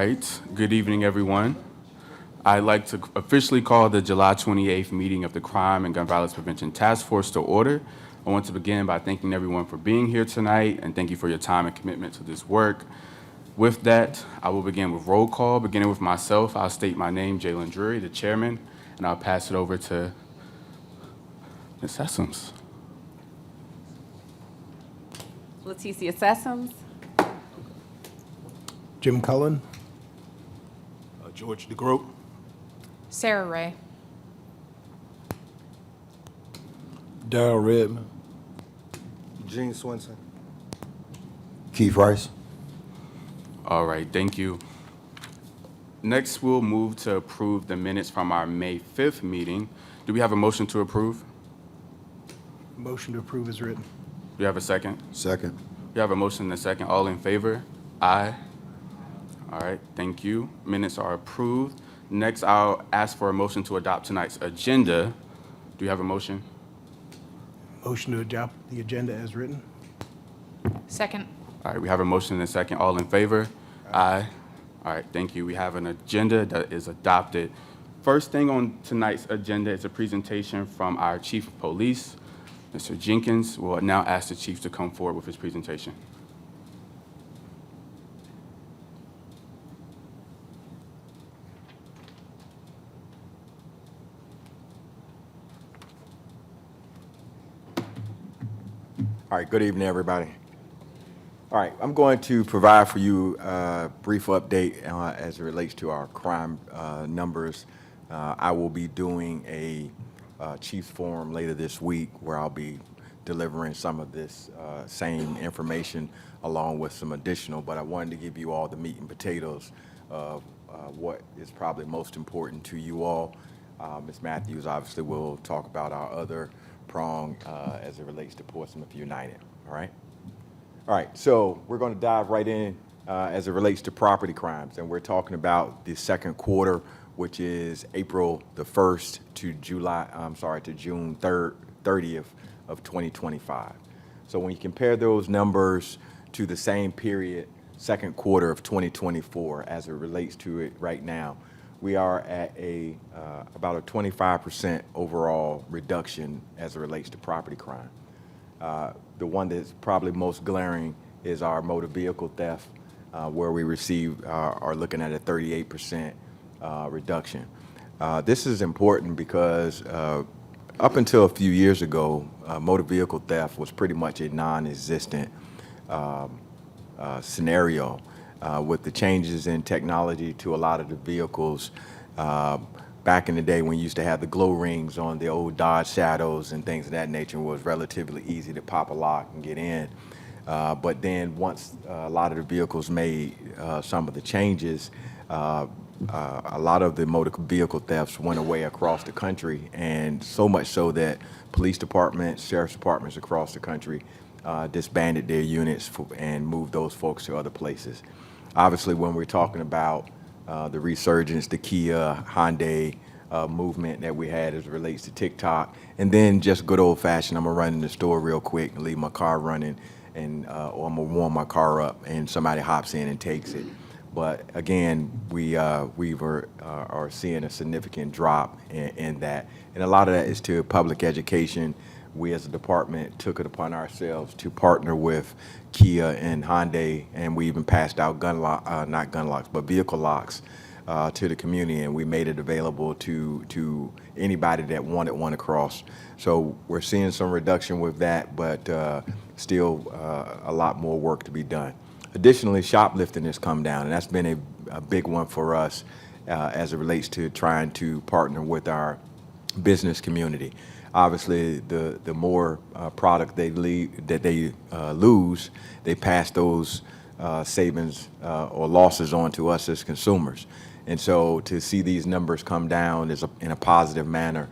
right. Good evening, everyone. I'd like to officially call the July 28th meeting of the Crime and Gun Violence Prevention Task Force to order. I want to begin by thanking everyone for being here tonight, and thank you for your time and commitment to this work. With that, I will begin with roll call. Beginning with myself, I'll state my name, Jalen Drury, the chairman, and I'll pass it over to Ms. Sessoms. Leticia Sessoms. Jim Cullen. George DeGroat. Sarah Ray. Darrell Redmond. Gene Swenson. Keith Rice. All right, thank you. Next, we'll move to approve the minutes from our May 5th meeting. Do we have a motion to approve? Motion to approve is written. Do you have a second? Second. We have a motion and a second. All in favor? Aye. All right, thank you. Minutes are approved. Next, I'll ask for a motion to adopt tonight's agenda. Do you have a motion? Motion to adopt the agenda as written. Second. All right, we have a motion and a second. All in favor? Aye. All right, thank you. We have an agenda that is adopted. First thing on tonight's agenda is a presentation from our Chief of Police, Mr. Jenkins. We'll now ask the Chief to come forward with his presentation. All right, good evening, everybody. All right, I'm going to provide for you a brief update as it relates to our crime numbers. I will be doing a Chiefs Forum later this week where I'll be delivering some of this same information along with some additional, but I wanted to give you all the meat and potatoes of what is probably most important to you all. Ms. Matthews obviously will talk about our other prong as it relates to Portsmouth United, all right? All right, so we're going to dive right in as it relates to property crimes, and we're talking about the second quarter, which is April the 1st to June 30th of 2025. So when you compare those numbers to the same period, second quarter of 2024, as it relates to it right now, we are at about a 25% overall reduction as it relates to property crime. The one that's probably most glaring is our motor vehicle theft, where we are looking at a 38% reduction. This is important because up until a few years ago, motor vehicle theft was pretty much a non-existent scenario. With the changes in technology to a lot of the vehicles, back in the day when you used to have the glow rings on the old Dodge Shadows and things of that nature, it was relatively easy to pop a lock and get in. But then once a lot of the vehicles made some of the changes, a lot of the motor vehicle thefts went away across the country, and so much so that police departments, sheriff's departments across the country disbanded their units and moved those folks to other places. Obviously, when we're talking about the resurgence, the Kia, Hyundai movement that we had as it relates to TikTok, and then just good old-fashioned, I'm gonna run in the store real quick and leave my car running, and or I'm gonna warm my car up, and somebody hops in and takes it. But again, we are seeing a significant drop in that, and a lot of that is to public education. We as a department took it upon ourselves to partner with Kia and Hyundai, and we even passed out not gun locks, but vehicle locks to the community, and we made it available to anybody that wanted one across. So we're seeing some reduction with that, but still a lot more work to be done. Additionally, shoplifting has come down, and that's been a big one for us as it relates to trying to partner with our business community. Obviously, the more product they lose, they pass those savings or losses on to us as consumers. And so to see these numbers come down in a positive manner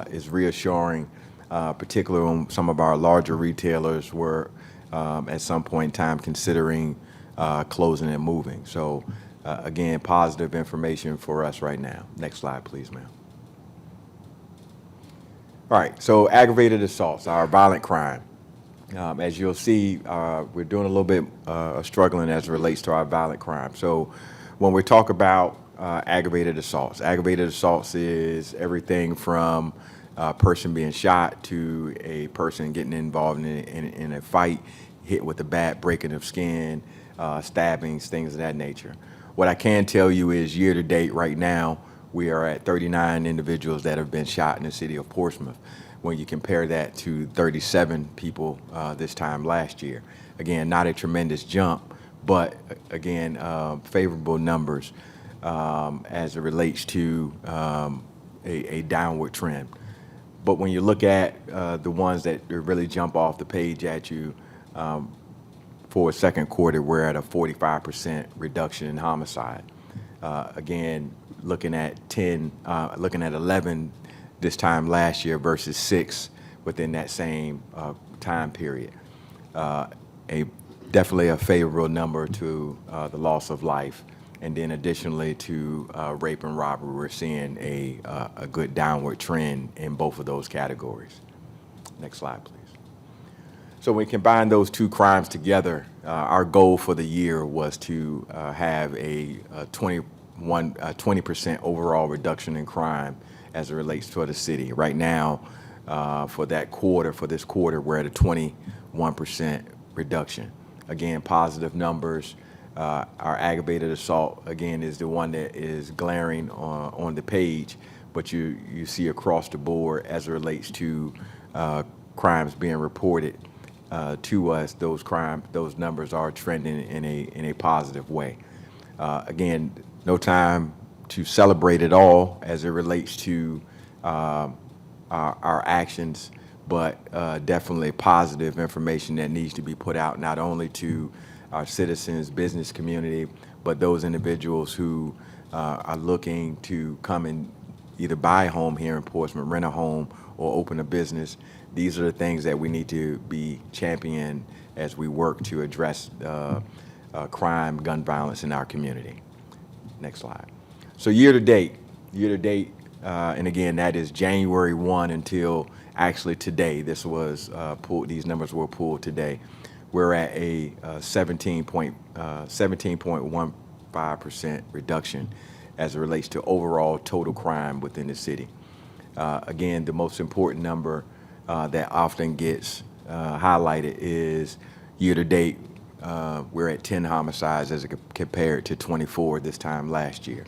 is reassuring, particularly on some of our larger retailers were at some point in time considering closing and moving. So again, positive information for us right now. Next slide, please, ma'am. All right, so aggravated assaults, our violent crime. As you'll see, we're doing a little bit struggling as it relates to our violent crime. So when we talk about aggravated assaults is everything from a person being shot to a person getting involved in a fight, hit with a bat, breaking of skin, stabbings, things of that nature. What I can tell you is year to date right now, we are at 39 individuals that have been shot in the city of Portsmouth. When you compare that to 37 people this time last year. Again, not a tremendous jump, but again, favorable numbers as it relates to a downward trend. But when you look at the ones that really jump off the page at you, for a second quarter, we're at a 45% reduction in homicide. Again, looking at 11 this time last year versus 6 within that same time period. Definitely a favorable number to the loss of life. And then additionally to rape and robbery, we're seeing a good downward trend in both of those categories. Next slide, please. So when we combine those two crimes together, our goal for the year was to have a 20% overall reduction in crime as it relates to the city. Right now, for this quarter, we're at a 21% reduction. Again, positive numbers. Our aggravated assault, again, is the one that is glaring on the page, but you see across the board as it relates to crimes being reported to us, those numbers are trending in a positive way. Again, no time to celebrate it all as it relates to our actions, but definitely positive information that needs to be put out not only to our citizens, business community, but those individuals who are looking to come and either buy a home here in Portsmouth, rent a home, or open a business. These are the things that we need to be championing as we work to address crime, gun violence in our community. Next slide. So year to date, and again, that is January 1 until actually today. This was pulled. These numbers were pulled today. We're at a 17.15% reduction as it relates to overall total crime within the city. Again, the most important number that often gets highlighted is year to date. We're at 10 homicides as compared to 24 this time last year.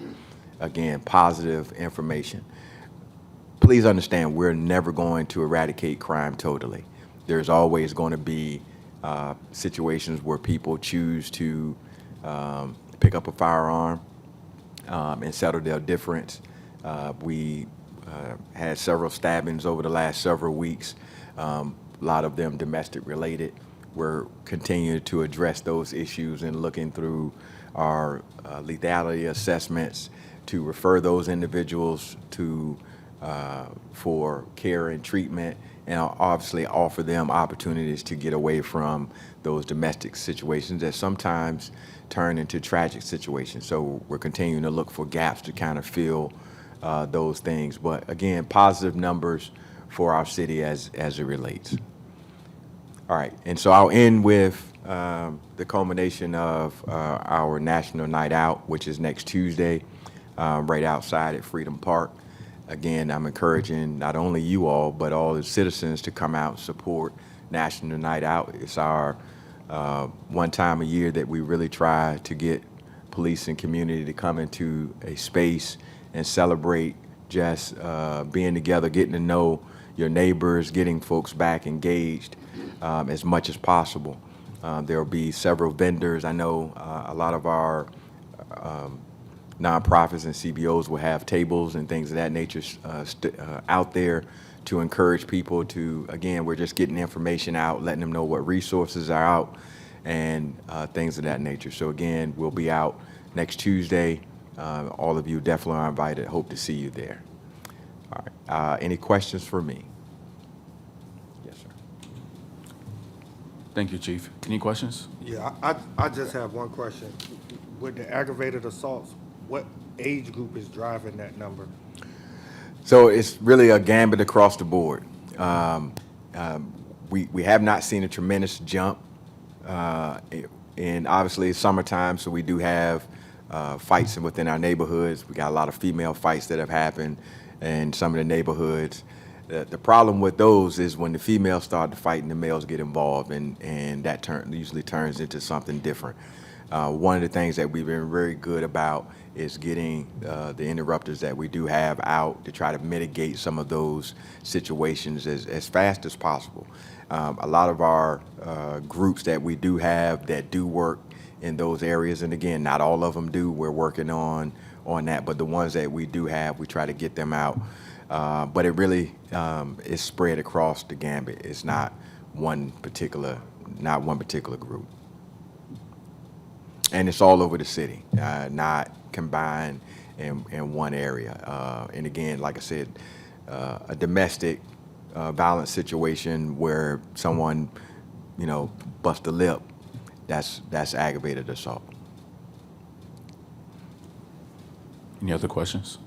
Again, positive information. Please understand, we're never going to eradicate crime totally. There's always going to be situations where people choose to pick up a firearm and settle their difference. We had several stabbings over the last several weeks, a lot of them domestic related. We're continuing to address those issues and looking through our lethality assessments to refer those individuals to for care and treatment, and obviously offer them opportunities to get away from those domestic situations that sometimes turn into tragic situations. So we're continuing to look for gaps to kind of fill those things. But again, positive numbers for our city as it relates. All right, and so I'll end with the culmination of our National Night Out, which is next Tuesday, right outside at Freedom Park. Again, I'm encouraging not only you all, but all the citizens to come out and support National Night Out. It's our one time a year that we really try to get police and community to come into a space and celebrate just being together, getting to know your neighbors, getting folks back engaged as much as possible. There will be several vendors. I know a lot of our nonprofits and CBOs will have tables and things of that nature out there to encourage people to, again, we're just getting information out, letting them know what resources are out and things of that nature. So again, we'll be out next Tuesday. All of you definitely are invited. Hope to see you there. All right. Any questions for me? Yes, sir. Thank you, Chief. Any questions? Yeah, I just have one question. With the aggravated assaults, what age group is driving that number? So it's really a gambit across the board. We have not seen a tremendous jump, and obviously it's summertime, so we do have fights within our neighborhoods. We got a lot of female fights that have happened in some of the neighborhoods. The problem with those is when the females start to fight and the males get involved, and that usually turns into something different. One of the things that we've been very good about is getting the interrupters that we do have out to try to mitigate some of those situations as fast as possible. A lot of our groups that we do have that do work in those areas, and again, not all of them do, we're working on that, but the ones that we do have, we try to get them out. But it really is spread across the gambit. It's not one particular group. And it's all over the city, not combined in one area. And again, like I said, a domestic violence situation where someone, busts a lip, that's aggravated assault. Any other questions?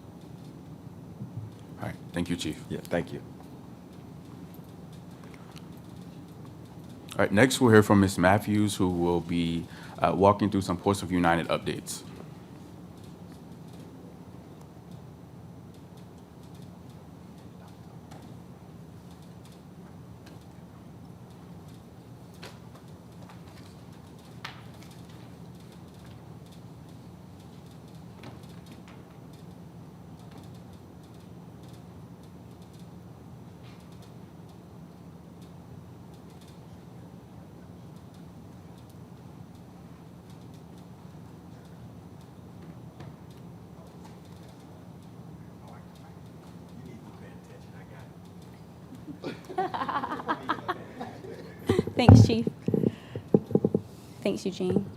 All right, thank you, Chief. Yeah, thank you. All right, next we'll hear from Ms. Matthews, who will be walking through some Portsmouth United updates. Thanks, Chief. Thanks, Eugene.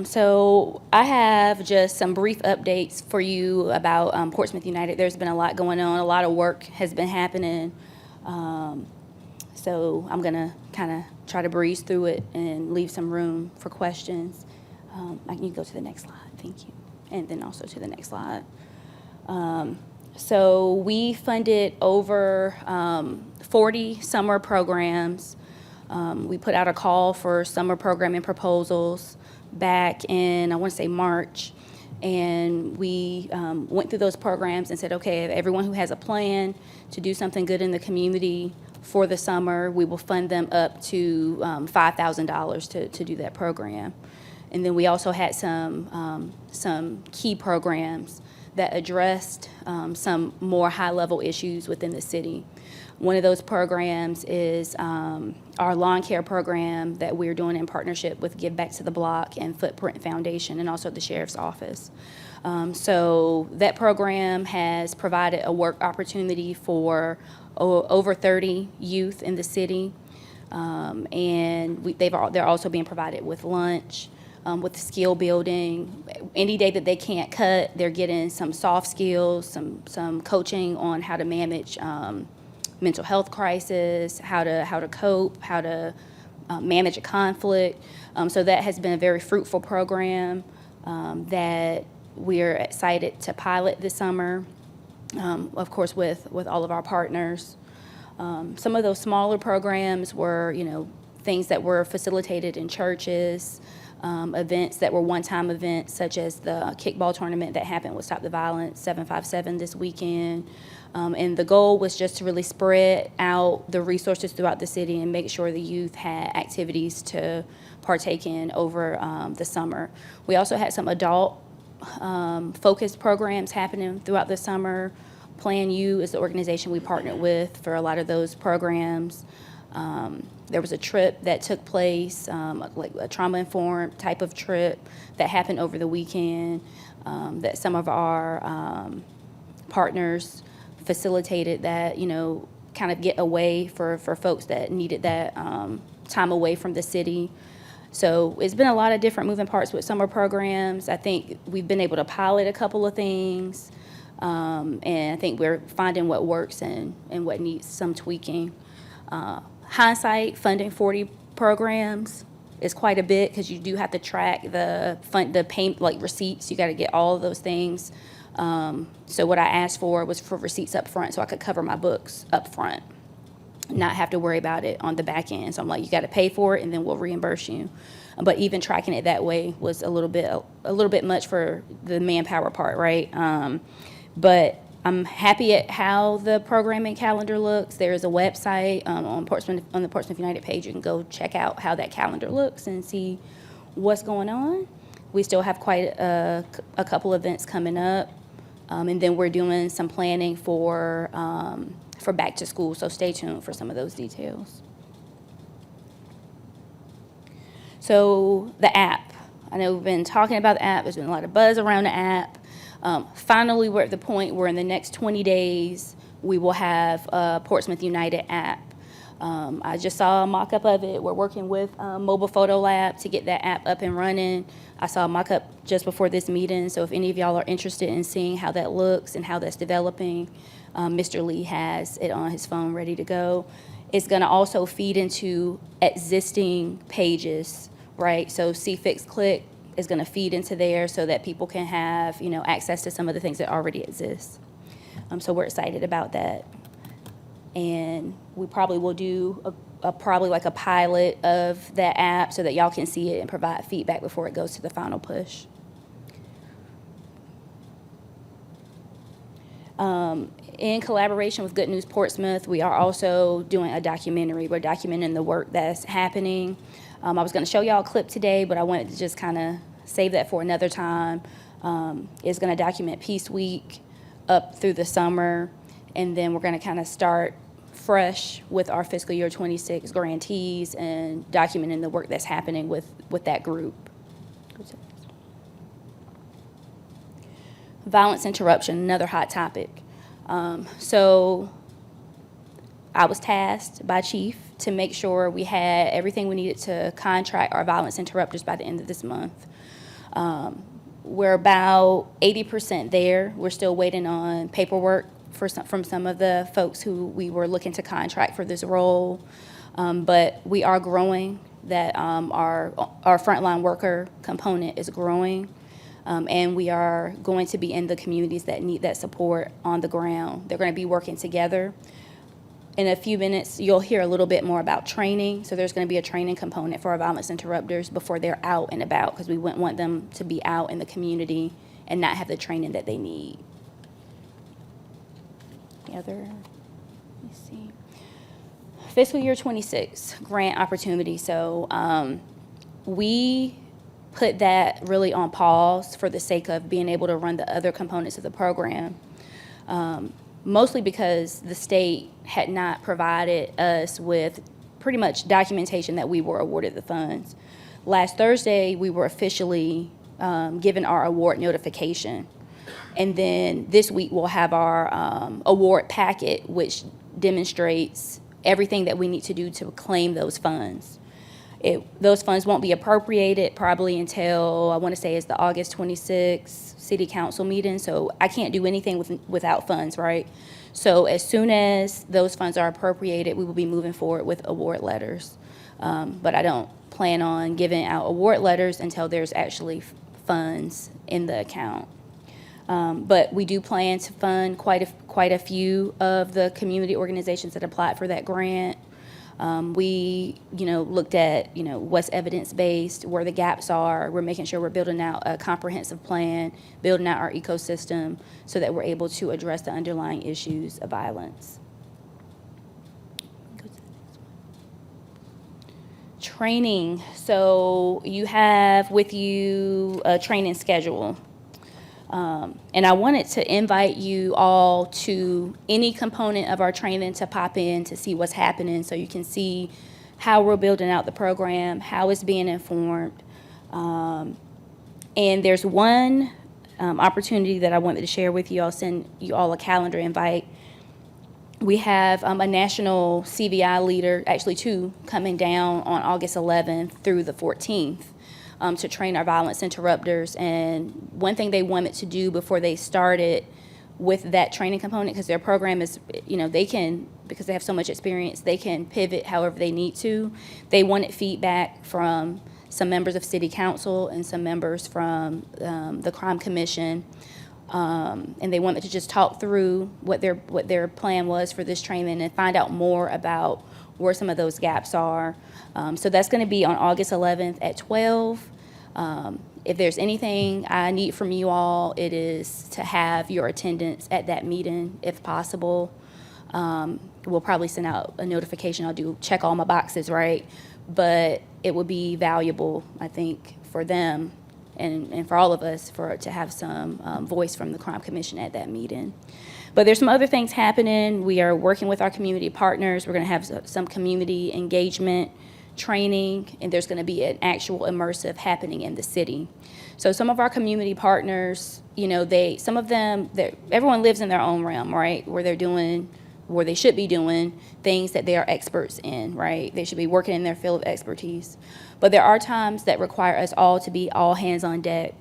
So I have just some brief updates for you about Portsmouth United. There's been a lot going on. A lot of work has been happening. So I'm going to kind of try to breeze through it and leave some room for questions. I can go to the next slide. Thank you. And then also to the next slide. So we funded over 40 summer programs. We put out a call for summer programming proposals back in, I want to say March, and we went through those programs and said, okay, everyone who has a plan to do something good in the community for the summer, we will fund them up to $5,000 to do that program. And then we also had some key programs that addressed some more high-level issues within the city. One of those programs is our lawn care program that we're doing in partnership with Give Back to the Block and Footprint Foundation, and also the Sheriff's Office. So that program has provided a work opportunity for over 30 youth in the city, and they're also being provided with lunch, with skill building. Any day that they can't cut, they're getting some soft skills, some coaching on how to manage mental health crisis, how to cope, how to manage a conflict. So that has been a very fruitful program that we're excited to pilot this summer, of course, with all of our partners. Some of those smaller programs were, things that were facilitated in churches, events that were one-time events, such as the kickball tournament that happened with Stop the Violence 757 this weekend. And the goal was just to really spread out the resources throughout the city and make sure the youth had activities to partake in over the summer. We also had some adult focused programs happening throughout the summer. Plan U is the organization we partnered with for a lot of those programs. There was a trip that took place, like a trauma-informed type of trip that happened over the weekend that some of our partners facilitated that, kind of get away for folks that needed that time away from the city. So it's been a lot of different moving parts with summer programs. I think we've been able to pilot a couple of things, and I think we're finding what works and what needs some tweaking. Hindsight, funding 40 programs is quite a bit because you do have to track the payment, like receipts. You got to get all of those things. So what I asked for was for receipts up front so I could cover my books up front. not have to worry about it on the back end. So I'm like, you got to pay for it, and then we'll reimburse you. But even tracking it that way was a little bit much for the manpower part, right? But I'm happy at how the programming calendar looks. There is a website on the Portsmouth United page. You can go check out how that calendar looks and see what's going on. We still have quite a couple events coming up, and then we're doing some planning for back to school. So stay tuned for some of those details. So the app. I know we've been talking about the app. There's been a lot of buzz around the app. Finally, we're at the point where in the next 20 days, we will have a Portsmouth United app. I just saw a mock-up of it. We're working with Mobile Photo Lab to get that app up and running. I saw a mock-up just before this meeting, so if any of y'all are interested in seeing how that looks and how that's developing, Mr. Lee has it on his phone ready to go. It's gonna also feed into existing pages, right? So See Fix Click is gonna feed into there so that people can have, access to some of the things that already exist. So we're excited about that. And we probably will do probably like a pilot of that app so that y'all can see it and provide feedback before it goes to the final push. In collaboration with Good News Portsmouth, we are also doing a documentary. We're documenting the work that's happening. I was going to show y'all a clip today, but I wanted to just kind of save that for another time. It's going to document Peace Week up through the summer, and then we're going to kind of start fresh with our fiscal year 26 grantees and documenting the work that's happening with that group. Violence interruption, another hot topic. So I was tasked by Chief to make sure we had everything we needed to contract our violence interrupters by the end of this month. We're about 80% there. We're still waiting on paperwork from some of the folks who we were looking to contract for this role. But we are growing. That our frontline worker component is growing. And we are going to be in the communities that need that support on the ground. They're going to be working together. In a few minutes, you'll hear a little bit more about training. So there's going to be a training component for our violence interrupters before they're out and about, because we wouldn't want them to be out in the community and not have the training that they need. The other, let me see. Fiscal year 26, grant opportunity. So we put that really on pause for the sake of being able to run the other components of the program. Mostly because the state had not provided us with pretty much documentation that we were awarded the funds. Last Thursday, we were officially given our award notification. And then this week, we'll have our award packet, which demonstrates everything that we need to do to claim those funds. Those funds won't be appropriated probably until, I want to say, it's the August 26th City Council meeting. So I can't do anything without funds, right? So as soon as those funds are appropriated, we will be moving forward with award letters. But I don't plan on giving out award letters until there's actually funds in the account. But we do plan to fund quite a few of the community organizations that applied for that grant. We, looked at, what's evidence-based, where the gaps are. We're making sure we're building out a comprehensive plan, building out our ecosystem so that we're able to address the underlying issues of violence. Training. So you have with you a training schedule. And I wanted to invite you all to any component of our training to pop in to see what's happening so you can see how we're building out the program, how it's being informed. And there's one opportunity that I wanted to share with you. I'll send you all a calendar invite. We have a national CVI leader, actually two, coming down on August 11th through the 14th. To train our violence interrupters. And one thing they wanted to do before they started with that training component, because their program is, they can, because they have so much experience, they can pivot however they need to. They wanted feedback from some members of City Council and some members from the Crime Commission And they wanted to just talk through what their plan was for this training and find out more about where some of those gaps are. So that's going to be on August 11th at 12. If there's anything I need from you all, it is to have your attendance at that meeting if possible. We'll probably send out a notification. I'll check all my boxes, right? But it would be valuable, I think, for them and for all of us to have some voice from the Crime Commission at that meeting. But there's some other things happening. We are working with our community partners. We're going to have some community engagement training, and there's going to be an actual immersive happening in the city. So some of our community partners, some of them, everyone lives in their own realm, right? Where they should be doing things that they are experts in, right? They should be working in their field of expertise. But there are times that require us all to be all hands on deck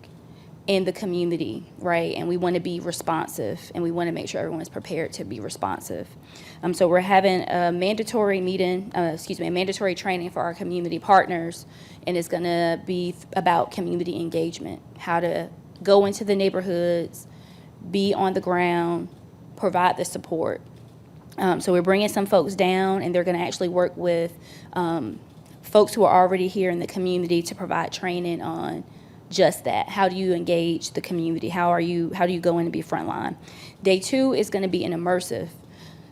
in the community, right? And we want to be responsive, and we want to make sure everyone is prepared to be responsive. So we're having a mandatory mandatory training for our community partners, and it's going to be about community engagement, how to go into the neighborhoods, be on the ground, provide the support. So we're bringing some folks down, and they're going to actually work with folks who are already here in the community to provide training on just that. How do you engage the community? How do you go in and be frontline? Day 2 is going to be an immersive.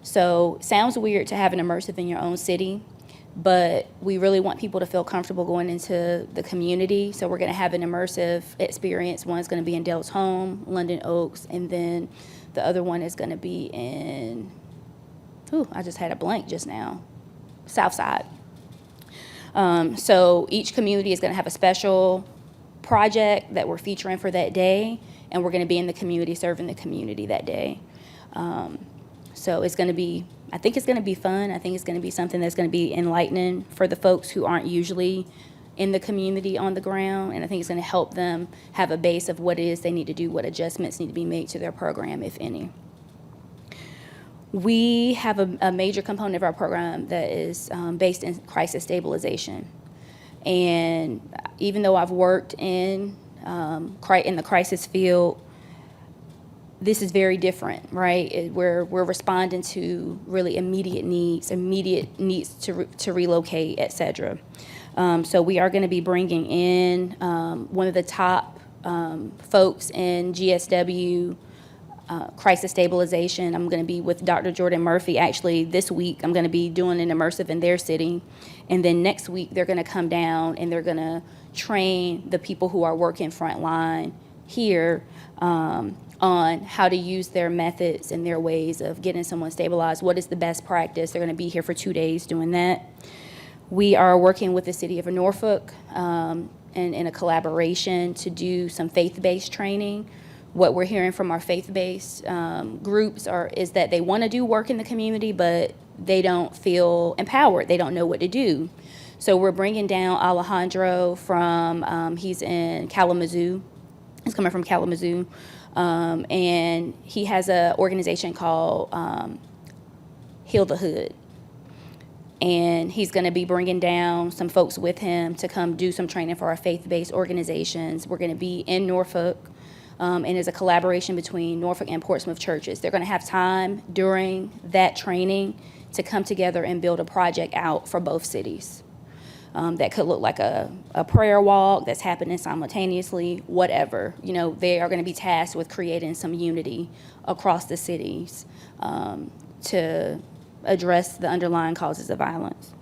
So sounds weird to have an immersive in your own city, but we really want people to feel comfortable going into the community. So we're going to have an immersive experience. One's going to be in Dell's Home, London Oaks, and then the other one is going to be in, I just had a blank just now, Southside. So each community is going to have a special project that we're featuring for that day, and we're going to be in the community serving the community that day. So it's going to be, I think it's going to be fun. I think it's going to be something that's going to be enlightening for the folks who aren't usually in the community on the ground, and I think it's going to help them have a base of what it is they need to do, what adjustments need to be made to their program, if any. We have a major component of our program that is based in crisis stabilization. And even though I've worked in the crisis field, this is very different, right? We're responding to really immediate needs to relocate, et cetera. So we are going to be bringing in one of the top folks in GSW crisis stabilization. I'm going to be with Dr. Jordan Murphy. Actually, this week I'm going to be doing an immersive in their city. And then next week they're going to come down and they're going to train the people who are working frontline here on how to use their methods and their ways of getting someone stabilized. What is the best practice? They're going to be here for 2 days doing that. We are working with the city of Norfolk and in a collaboration to do some faith-based training. What we're hearing from our faith-based groups is that they want to do work in the community, but they don't feel empowered. They don't know what to do. So we're bringing down Alejandro from, he's in Kalamazoo. He's coming from Kalamazoo. And he has an organization called Heal the Hood. And he's going to be bringing down some folks with him to come do some training for our faith-based organizations. We're going to be in Norfolk. And it's a collaboration between Norfolk and Portsmouth churches. They're going to have time during that training to come together and build a project out for both cities. That could look like a prayer walk that's happening simultaneously, whatever. They are going to be tasked with creating some unity across the cities to address the underlying causes of violence.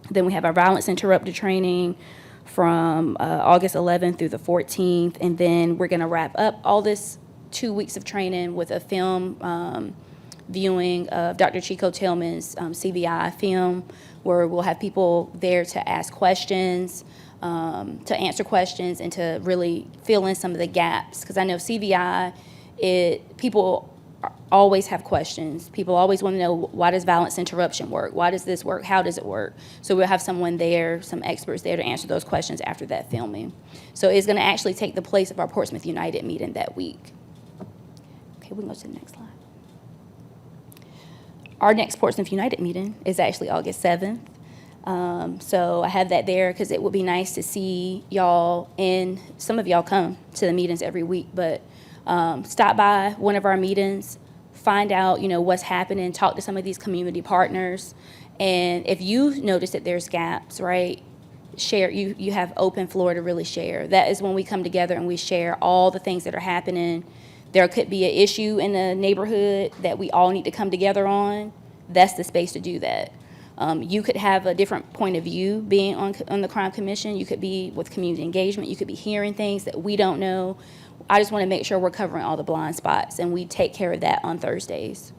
Then we have our violence interrupter training from August 11th through the 14th, and then we're going to wrap up all this 2 weeks of training with a film viewing of Dr. Chico Tillman's CVI film, where we'll have people there to ask questions, to answer questions, and to really fill in some of the gaps. Because I know CVI, people always have questions. People always want to know, why does violence interruption work? Why does this work? How does it work? So we'll have someone there, some experts there to answer those questions after that filming. So it's going to actually take the place of our Portsmouth United meeting that week. Okay, we can go to the next slide. Our next Portsmouth United meeting is actually August 7th. So I have that there because it would be nice to see y'all, and some of y'all come to the meetings every week, but stop by one of our meetings, find out, what's happening, talk to some of these community partners. And if you notice that there's gaps, right, share, you have open floor to really share. That is when we come together and we share all the things that are happening. There could be an issue in the neighborhood that we all need to come together on. That's the space to do that. You could have a different point of view being on the crime commission. You could be with community engagement. You could be hearing things that we don't know. I just want to make sure we're covering all the blind spots, and we take care of that on Thursdays.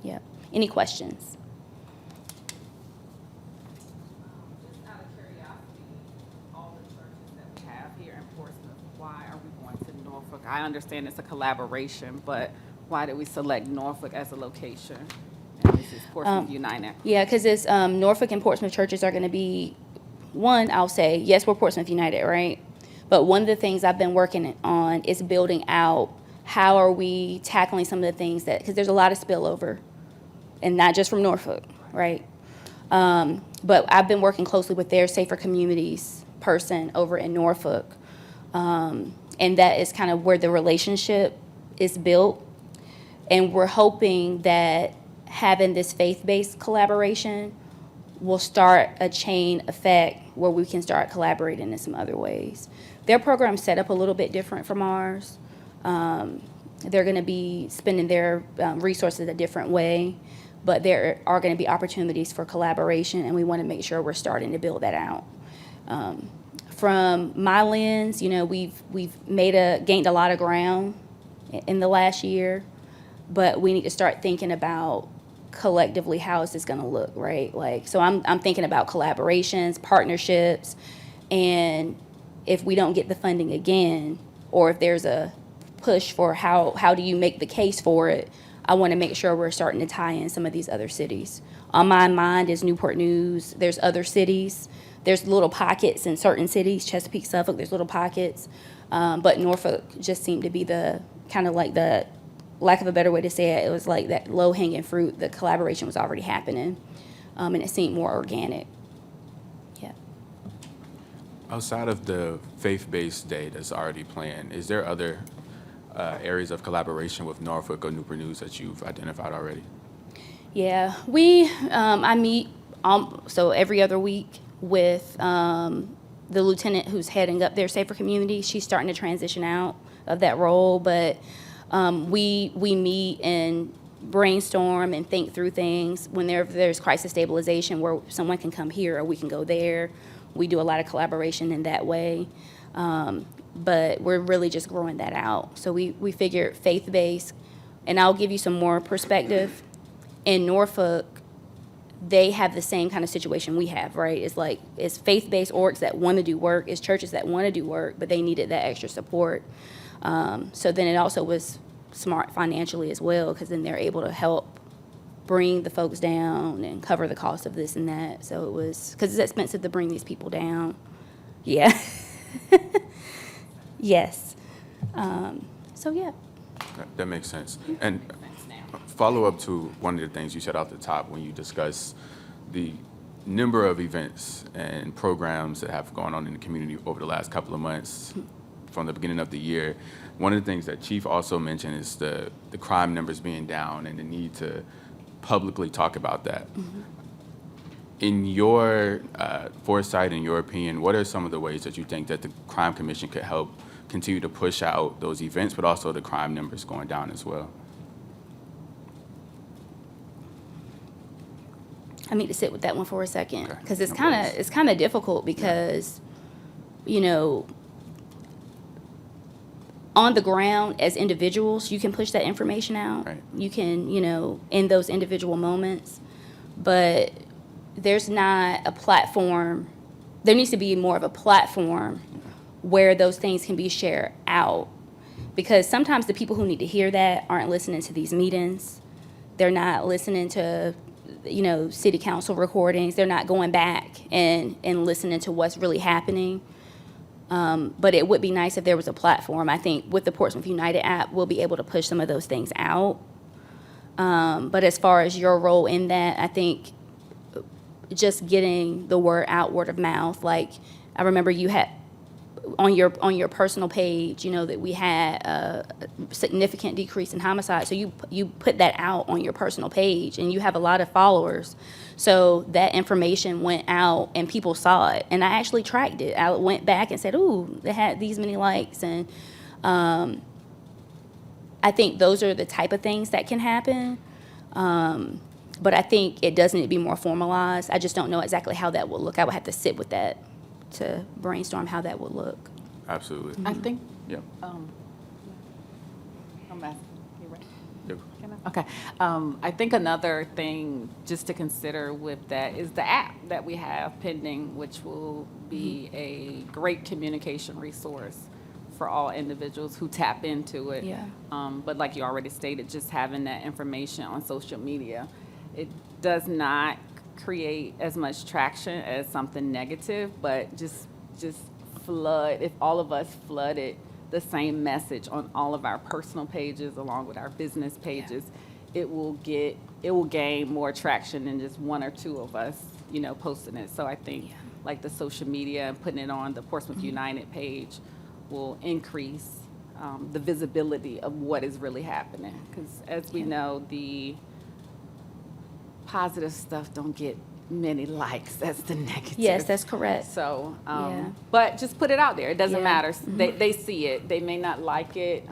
Yeah. Any questions? Just out of curiosity, all the churches that we have here in Portsmouth, why are we going to Norfolk? I understand it's a collaboration, but why did we select Norfolk as a location? And this is Portsmouth United. Yeah, because it's Norfolk and Portsmouth churches are going to be, one, I'll say, yes, we're Portsmouth United, right? But one of the things I've been working on is building out how are we tackling some of the things that, because there's a lot of spillover, and not just from Norfolk, right? But I've been working closely with their Safer Communities person over in Norfolk, and that is kind of where the relationship is built. And we're hoping that having this faith-based collaboration will start a chain effect where we can start collaborating in some other ways. Their program's set up a little bit different from ours. They're going to be spending their resources a different way, but there are going to be opportunities for collaboration, and we want to make sure we're starting to build that out. From my lens, we've gained a lot of ground in the last year, but we need to start thinking about collectively how is this going to look, right? So I'm thinking about collaborations, partnerships, and if we don't get the funding again, or if there's a push for how do you make the case for it, I want to make sure we're starting to tie in some of these other cities. On my mind is Newport News. There's other cities. There's little pockets in certain cities, Chesapeake, Suffolk, there's little pockets. But Norfolk just seemed to be the kind of like the, lack of a better way to say it, it was like that low-hanging fruit. The collaboration was already happening, and it seemed more organic. Yeah. Outside of the faith-based day that's already planned, is there other areas of collaboration with Norfolk or Newport News that you've identified already? Yeah, I meet so every other week with the lieutenant who's heading up their Safer Community. She's starting to transition out of that role, but we meet and brainstorm and think through things. When there's crisis stabilization where someone can come here or we can go there, we do a lot of collaboration in that way. But we're really just growing that out. So we figured faith-based, and I'll give you some more perspective. In Norfolk, they have the same kind of situation we have, right? It's faith-based orgs that want to do work, it's churches that want to do work, but they needed that extra support. So then it also was smart financially as well, because then they're able to help bring the folks down and cover the cost of this and that. So it was, because it's expensive to bring these people down. Yeah. Yes. So yeah. That makes sense. And follow up to one of the things you said off the top when you discussed the number of events and programs that have gone on in the community over the last couple of months from the beginning of the year. One of the things that Chief also mentioned is the crime numbers being down and the need to publicly talk about that. Mm-hmm. In your foresight, in your opinion, what are some of the ways that you think that the Crime Commission could help continue to push out those events, but also the crime numbers going down as well? I need to sit with that one for a second, Okay. because it's No kind of difficult because, on the ground as individuals, you can push that information out. Right. You can, in those individual moments, but there's not a platform. There needs to be more of a platform where those things can be shared out, because sometimes the people who need to hear that aren't listening to these meetings. They're not listening to, city council recordings. They're not going back and listening to what's really happening. But it would be nice if there was a platform. I think with the Portsmouth United app, we'll be able to push some of those things out. But as far as your role in that, I think just getting the word out, word of mouth. Like, I remember you had on your personal page, you know, that we had a significant decrease in homicide. So you put that out on your personal page, and you have a lot of followers. So that information went out, and people saw it. And I actually tracked it. I went back and said, "Ooh, they had these many likes." And I think those are the type of things that can happen. But I think it does need to be more formalized. I just don't know exactly how that will look. I would have to sit with that to brainstorm how that would look. Absolutely. I think, Yeah. I'm asking, you ready? Yep. Can I? Okay. I think another thing just to consider with that is the app that we have pending, which will be a great communication resource for all individuals who tap into it. Yeah. But like you already stated, just having that information on social media, it does not create as much traction as something negative, but just flood, if all of us flooded the same message on all of our personal pages along with our business pages, it will gain more traction than just one or two of us, you know, posting it. So I think like the social media and putting it on the Portsmouth United page will increase the visibility of what is really happening. Because as we know, the positive stuff don't get many likes. That's the negative. Yes, that's correct. So, Yeah. but just put it out there. It doesn't Yeah. matter. They see it. They may not like it,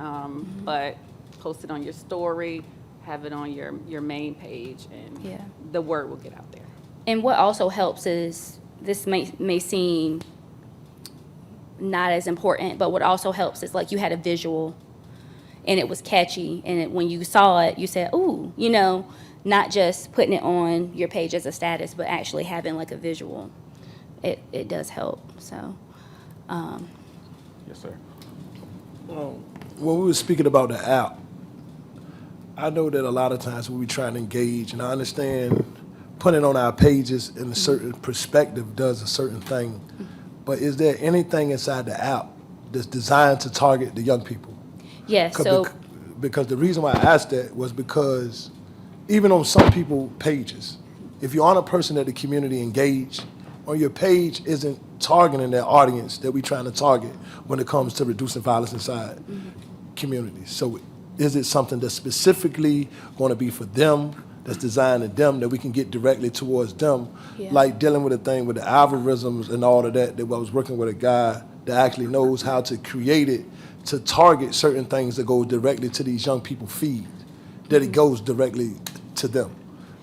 but post it on your story, have it on your main page, and Yeah. the word will get out there. And what also helps is, this may seem not as important, but what also helps is like you had a visual and it was catchy, and when you saw it, you said, "Ooh," you know, not just putting it on your page as a status, but actually having like a visual. It does help. So Yes, sir. When we were speaking about the app, I know that a lot of times we try to engage, and I understand putting it on our pages in a certain perspective does a certain thing. But is there anything inside the app that's designed to target the young people? yes, so Because the reason why I asked that was because even on some people pages, if you aren't a person that the community engage, on your page isn't targeting that audience that we're trying to target when it comes to reducing violence inside communities. So is it something that's specifically going to be for them, that's designed to them, that we can get directly towards them? Yeah. Like dealing with a thing with the algorithms and all of that, that I was working with a guy that actually knows how to create it to target certain things that go directly to these young people feed, that it goes directly to them.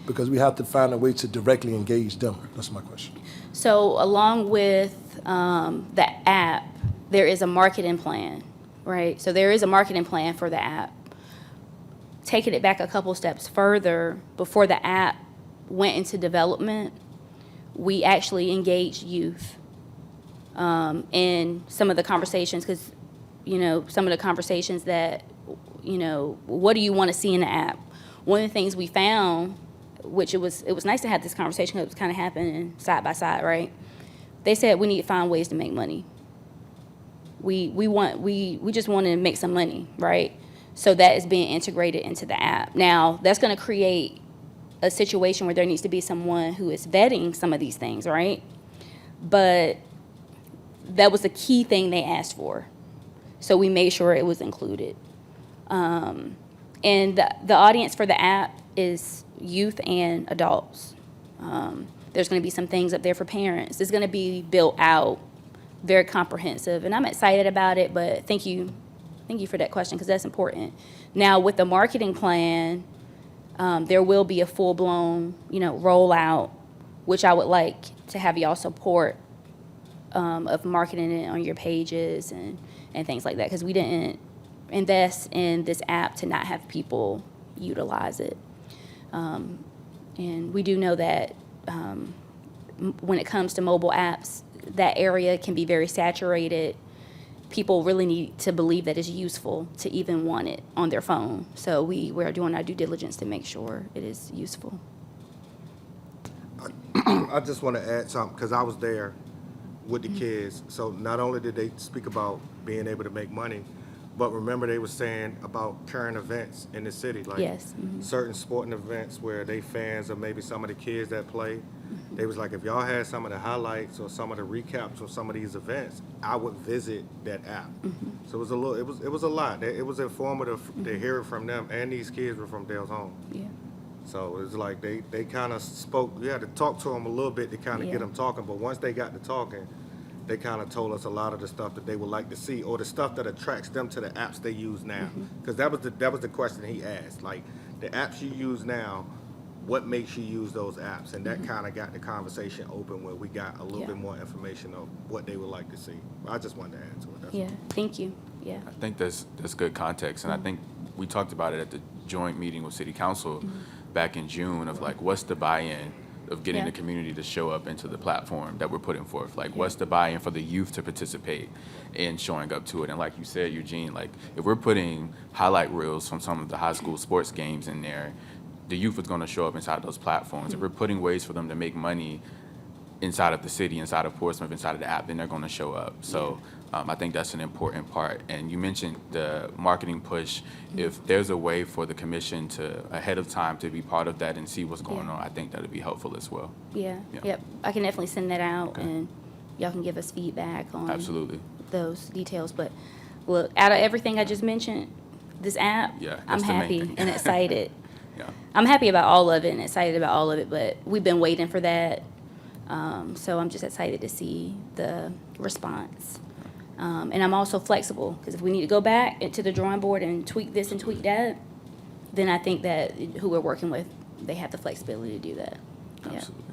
Because we have to find a way to directly engage them. That's my question. So along with the app, there is a marketing plan, right? So there is a marketing plan for the app. Taking it back a couple steps further, before the app went into development, we actually engaged youth in some of the conversations, because, you know, some of the conversations that, you know, what do you want to see in the app? One of the things we found, which it was nice to have this conversation because it was kind of happening side by side, right? They said we need to find ways to make money. We just want to make some money, right? So that is being integrated into the app. Now, that's going to create a situation where there needs to be someone who is vetting some of these things, right? But that was the key thing they asked for. So we made sure it was included. And the audience for the app is youth and adults. There's going to be some things up there for parents. It's going to be built out, very comprehensive, and I'm excited about it. But thank you for that question, because that's important. Now with the marketing plan, there will be a full-blown, you know, rollout, which I would like to have y'all support of marketing it on your pages and things like that, because we didn't invest in this app to not have people utilize it. And we do know that when it comes to mobile apps, that area can be very saturated. People really need to believe that it's useful to even want it on their phone. So we're doing our due diligence to make sure it is useful. I just want to add something, because I was there with the kids. So not only did they speak about being able to make money, but remember they were saying about current events in the city, like Yes. certain sporting events where they fans of maybe some of the kids that play. They was like, if y'all had some of the highlights or some of the recaps of some of these events, I would visit that app. So it was a little, it was a lot. It was informative to hear it from them, and these kids were from Dale's Home. Yeah. So it was like they kind of spoke. You had to talk to them a little bit to kind of Yeah. get them talking. But once they got to talking, they kind of told us a lot of the stuff that they would like to see, or the stuff that attracts them to the apps they use now. Because that was the question he asked. Like, the apps you use now, what makes you use those apps? And that kind of got the conversation open, where we got a little Yeah. bit more information of what they would like to see. I just wanted to add to it. That's Yeah, thank you. Yeah. I think that's good context, and I think we talked about it at the joint meeting with City Council back in June of like, what's the buy-in of getting Yeah. the community to show up into the platform that we're putting forth? Like, what's the buy-in for the youth to participate in showing up to it? And like you said, Eugene, like, if we're putting highlight reels from some of the high school sports games in there, the youth is going to show up inside those platforms. If we're putting ways for them to make money inside of the city, inside of Portsmouth, inside of the app, then they're going to show up. So I think that's an important part. And you mentioned the marketing push. If there's a way for the commission to, ahead of time, to be part of that and see what's going Yeah. on, I think that would be helpful as well. Yeah. Yeah. Yep. I can definitely send that out, Okay. and y'all can give us feedback on Absolutely. those details. But look, out of everything I just mentioned, this app, Yeah, I'm that's the main happy thing. and excited. Yeah. I'm happy about all of it and excited about all of it, but we've been waiting for that. So I'm just excited to see the response. And I'm also flexible, because if we need to go back to the drawing board and tweak this and tweak that, then I think that who we're working with, they have the flexibility to do that. Yeah. Absolutely.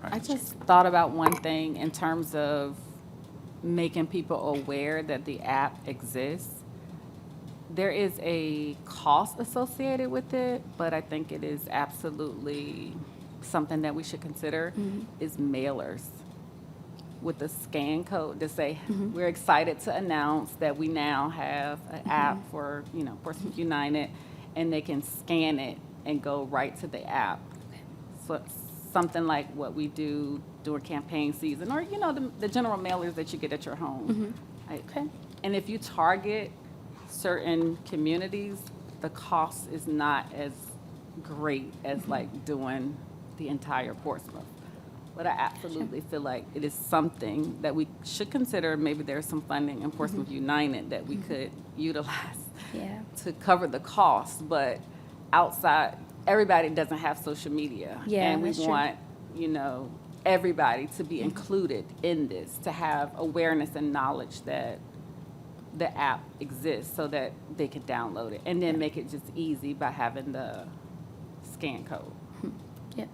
All I right. just thought about one thing in terms of making people aware that the app exists. There is a cost associated with it, but I think it is absolutely something that we should consider is mailers with the scan code to say, we're excited to announce that we now have an app for, Portsmouth United, and they can scan it and go right to the app. So something like what we do during campaign season, or, the general mailers that you get at your home. Okay. And if you target certain communities, the cost is not as great as like doing the entire Portsmouth. But I absolutely feel like it is something that we should consider. Maybe there's some funding in Portsmouth United that we could utilize Yeah. to cover the cost. But outside, everybody doesn't have social media. Yeah, and we that's true. want, everybody to be included in this, to have awareness and knowledge that the app exists so that they can download it, and then make it just easy by having the scan code. Yep.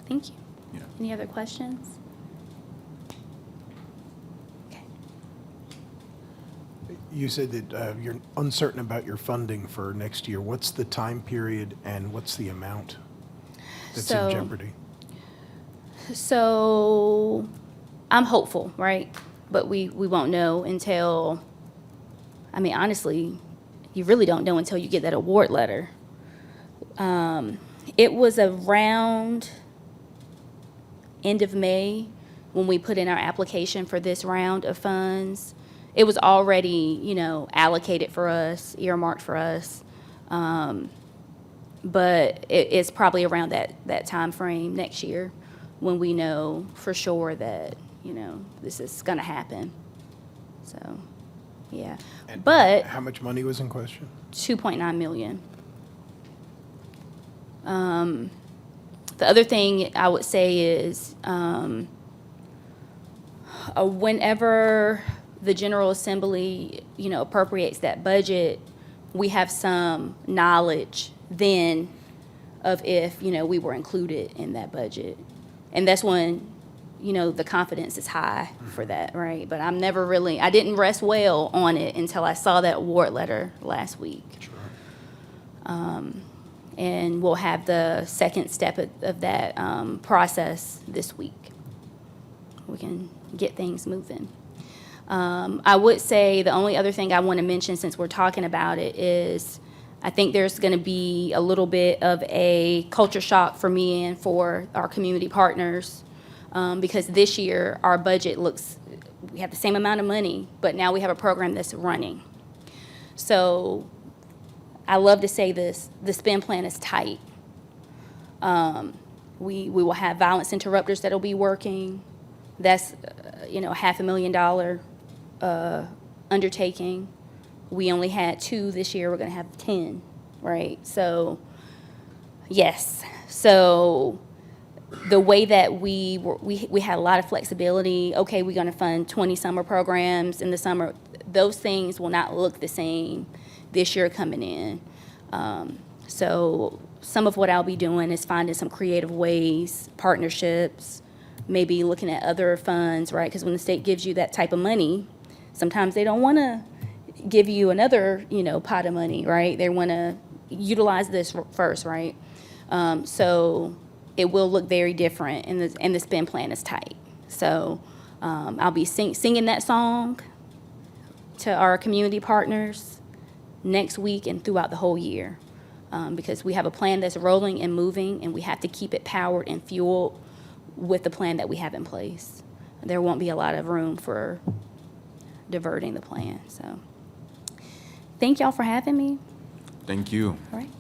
Thank you. Yeah. Any other questions? Okay. You said that you're uncertain about your funding for next year. What's the time period and what's the amount that's So- in jeopardy? So I'm hopeful, right? But we won't know until, honestly, you really don't know until you get that award letter. It was around end of May when we put in our application for this round of funds. It was already, allocated for us, earmarked for us. But it's probably around that time frame next year when we know for sure that, this is gonna happen. So, yeah. But How much money was in question? 2.9 million. The other thing I would say is, whenever the General Assembly, appropriates that budget, we have some knowledge then of if, we were included in that budget. And that's when, the confidence is high for that, right? But I didn't rest well on it until I saw that award letter last week. And we'll have the second step of that process this week. We can get things moving. I would say the only other thing I want to mention, since we're talking about it, is I think there's going to be a little bit of a culture shock for me and for our community partners, because this year our budget we have the same amount of money, but now we have a program that's running. So I love to say this, the spend plan is tight. We will have violence interrupters that'll be working. That's, $500,000 undertaking. We only had 2 this year. We're going to have 10, right? So, yes. So the way that we had a lot of flexibility. Okay, we're going to fund 20 summer programs in the summer. Those things will not look the same this year coming in. So some of what I'll be doing is finding some creative ways, partnerships, maybe looking at other funds, right? Because when the state gives you that type of money, sometimes they don't want to give you another, pot of money, right? They want to utilize this first, right? So it will look very different, and the spend plan is tight. So I'll be singing that song to our community partners next week and throughout the whole year, because we have a plan that's rolling and moving, and we have to keep it powered and fueled with the plan that we have in place. There won't be a lot of room for diverting the plan. So thank y'all for having me. Thank you. All right.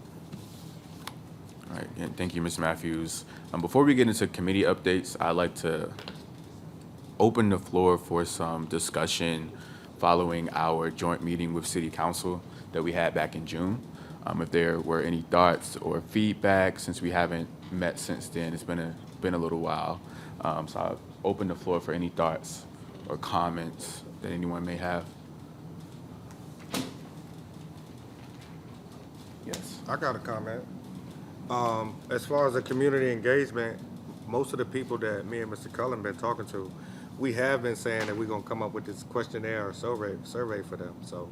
All right, and thank you, Ms. Matthews. Before we get into committee updates, I'd like to open the floor for some discussion following our joint meeting with City Council that we had back in June. If there were any thoughts or feedback, since we haven't met since then, it's been a little while. So I'll open the floor for any thoughts or comments that anyone may have. Yes. I got a comment. As far as the community engagement, most of the people that me and Mr. Cullen been talking to, we have been saying that we're gonna come up with this questionnaire or survey for them. So,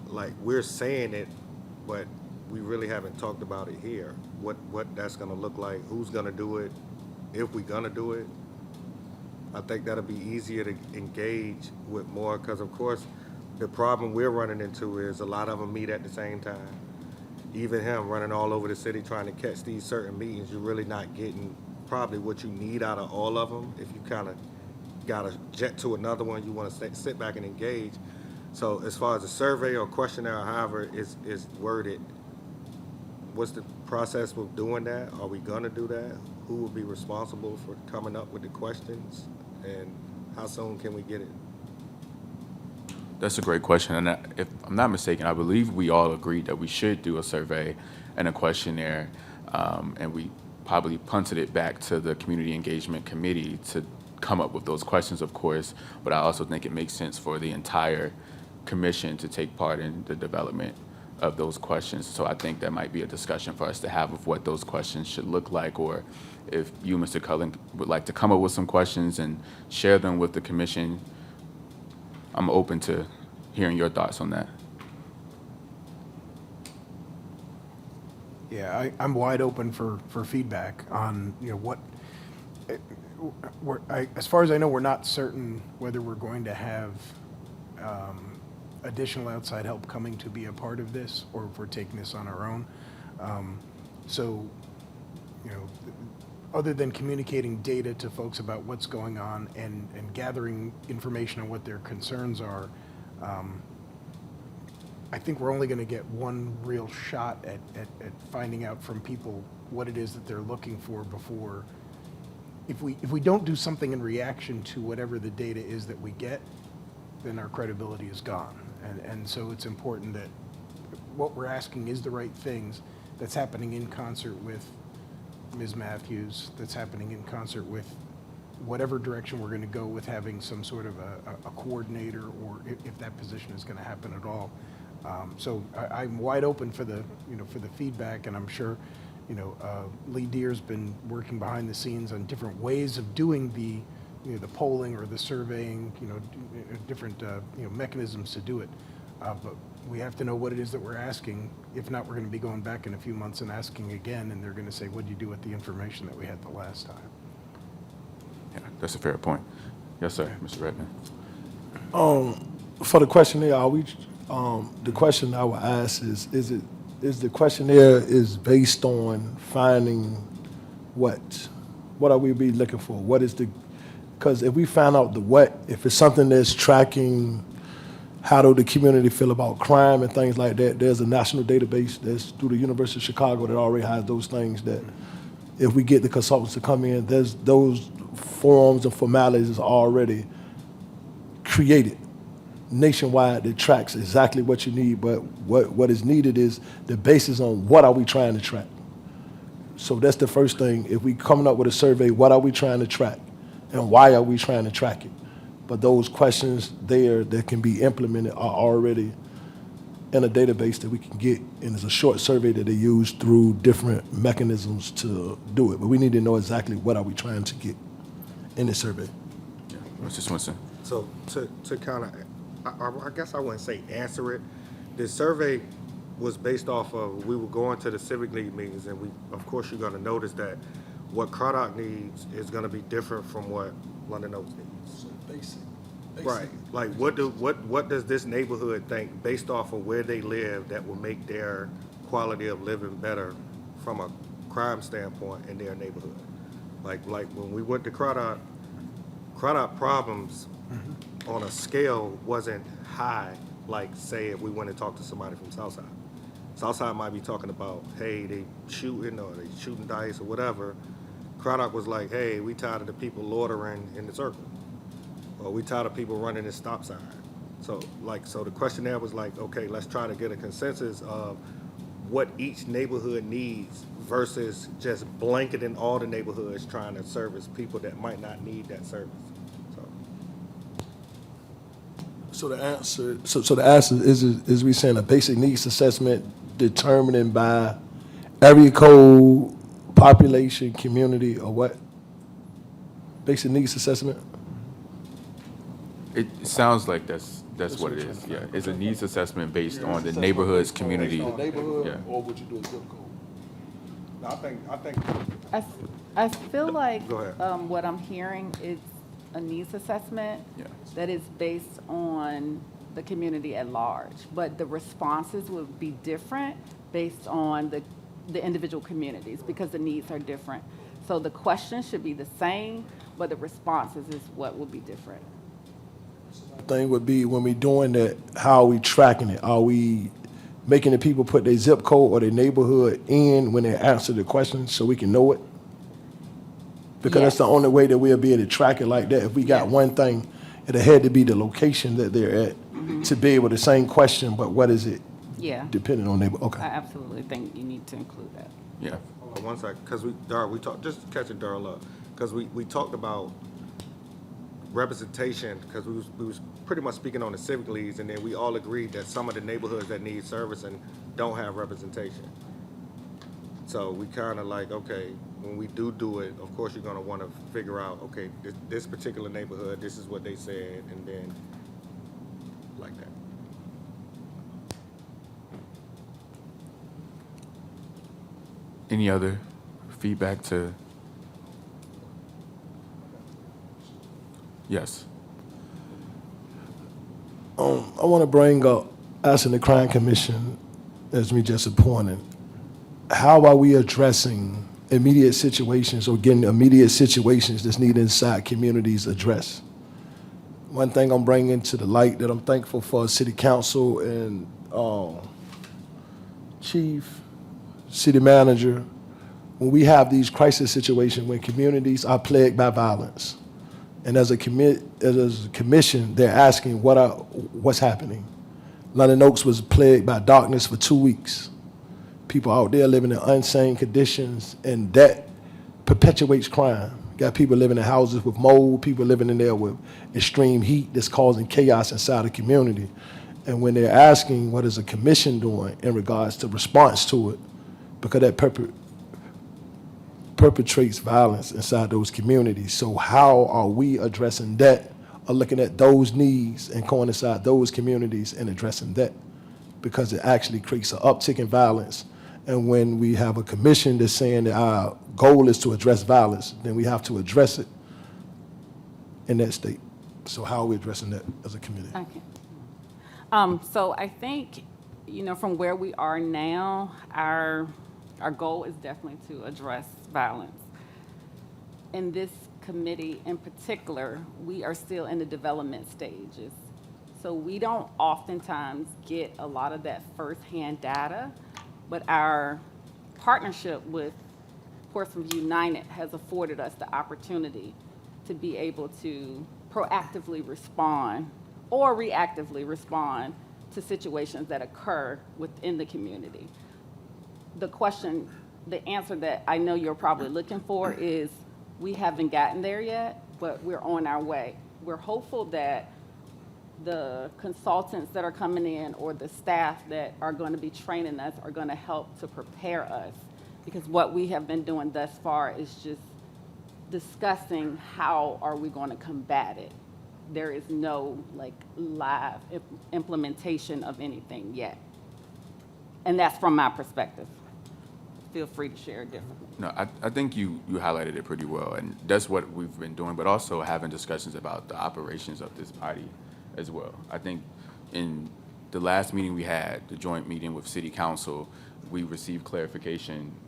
like, we're saying it, but we really haven't talked about it here. What that's gonna look like, who's gonna do it, if we gonna do it. I think that'll be easier to engage with more, because of course, the problem we're running into is a lot of them meet at the same time. Even him running all over the city trying to catch these certain meetings, you're really not getting probably what you need out of all of them. If you kind of got to jet to another one, you want to sit back and engage. So as far as the survey or questionnaire, however is worded, what's the process with doing that? Are we going to do that? Who will be responsible for coming up with the questions? And how soon can we get it? That's a great question. And if I'm not mistaken, I believe we all agreed that we should do a survey and a questionnaire. And we probably punted it back to the Community Engagement Committee to come up with those questions, of course. But I also think it makes sense for the entire commission to take part in the development of those questions. So I think that might be a discussion for us to have of what those questions should look like, or if you, Mr. Cullen, would like to come up with some questions and share them with the commission. I'm open to hearing your thoughts on that. Yeah, I'm wide open for feedback on, as far as I know, we're not certain whether we're going to have additional outside help coming to be a part of this, or if we're taking this on our own. So, other than communicating data to folks about what's going on and gathering information on what their concerns are, I think we're only going to get one real shot at finding out from people what it is that they're looking for before. If we don't do something in reaction to whatever the data is that we get, then our credibility is gone. And so it's important that what we're asking is the right things, that's happening in concert with Ms. Matthews, that's happening in concert with whatever direction we're going to go with having some sort of a coordinator, or if that position is going to happen at all. So I'm wide open for the feedback, and I'm sure, Lee Deer's been working behind the scenes on different ways of doing the polling or the surveying, different, mechanisms to do it. But we have to know what it is that we're asking. If not, we're going to be going back in a few months and asking again, and they're going to say, what did you do with the information that we had the last time? Yeah, that's a fair point. Yes, sir, Mr. Redmond. For the questionnaire, the question I would ask is the questionnaire is based on finding what are we be looking for? Because if we find out the what, if it's something that's tracking how do the community feel about crime and things like that, there's a national database that's through the University of Chicago that already has those things that if we get the consultants to come in, there's those forms and formalities is already created nationwide that tracks exactly what you need, but what is needed is the basis on what are we trying to track. So that's the first thing. If we coming up with a survey, what are we trying to track? And why are we trying to track it? But those questions there that can be implemented are already in a database that we can get, and it's a short survey that they use through different mechanisms to do it. But we need to know exactly what are we trying to get in the survey. Yeah. Mr. Swenson? So to kind of, I guess I wouldn't say answer it. The survey was based off of, we were going to the Civic League meetings, and we, of course, you're gonna notice that what Craddock needs is gonna be different from what London Oaks needs. So basic. Right, like what does this neighborhood think, based off of where they live, that will make their quality of living better from a crime standpoint in their neighborhood? Like when we went to Craddock problems on a scale wasn't high, like say if we went and talked to somebody from Southside. Southside might be talking about, hey, they shooting or they shooting dice or whatever. Craddock was like, hey, we tired of the people loitering in the circle. Or we tired of people running this stop sign. So the question there was like, okay, let's try to get a consensus of what each neighborhood needs versus just blanketing all the neighborhoods trying to service people that might not need that service. So the answer is we saying a basic needs assessment determined by area code, population, community, or what? Basic needs assessment? It sounds like that's what it is, yeah. It's a needs assessment based on the neighborhood's community. The neighborhood, Yeah. or would you do a zip code? I think. I feel like Go ahead. what I'm hearing is a needs assessment Yeah. that is based on the community at large, but the responses would be different based on the individual communities because the needs are different. So the question should be the same, but the responses is what will be different. Thing would be when we doing that, how are we tracking it? Are we making the people put their zip code or their neighborhood in when they answer the question so we can know it? Because that's the Yes. only way that we'll be able to track it like that. If we got Yes. one thing, it had to be the location that they're at to be able to same question, but what is it Yeah, depending on neighbor? I Okay. absolutely think you need to include that. Yeah. Hold on one second, because we talked, just catching Darrell up, because we talked about representation, because we was pretty much speaking on the civic leagues, and then we all agreed that some of the neighborhoods that need service and don't have representation. So we kind of like, okay, when we do it, of course you're gonna want to figure out, okay, this particular neighborhood, this is what they said, and then like that. Any other feedback to? Yes. I want to bring up, asking the Crime Commission, as me just appointed, how are we addressing immediate situations or getting immediate situations that's needed inside communities addressed? One thing I'm bringing to the light that I'm thankful for City Council and Chief, City Manager, when we have these crisis situations, when communities are plagued by violence, and as a commission, they're asking what's happening. London Oaks was plagued by darkness for 2 weeks. People out there living in insane conditions, and that perpetuates crime. Got people living in houses with mold, people living in there with extreme heat that's causing chaos inside the community. And when they're asking what is a commission doing in regards to response to it, because that perpetrates violence inside those communities. So how are we addressing that or looking at those needs and going inside those communities and addressing that? Because it actually creates an uptick in violence. And when we have a commission that's saying that our goal is to address violence, then we have to address it in that state. So how are we addressing that as a community? Okay. So I think, from where we are now, our goal is definitely to address violence. In this committee in particular, we are still in the development stages. So we don't oftentimes get a lot of that firsthand data, but our partnership with Portsmouth United has afforded us the opportunity to be able to proactively respond or reactively respond to situations that occur within the community. The answer that I know you're probably looking for is, we haven't gotten there yet, but we're on our way. We're hopeful that the consultants that are coming in or the staff that are going to be training us are going to help to prepare us. Because what we have been doing thus far is just discussing how are we going to combat it. There is no live implementation of anything yet. And that's from my perspective. Feel free to share differently. No, I think you highlighted it pretty well, and that's what we've been doing, but also having discussions about the operations of this body as well. I think in the last meeting we had, the joint meeting with City Council, we received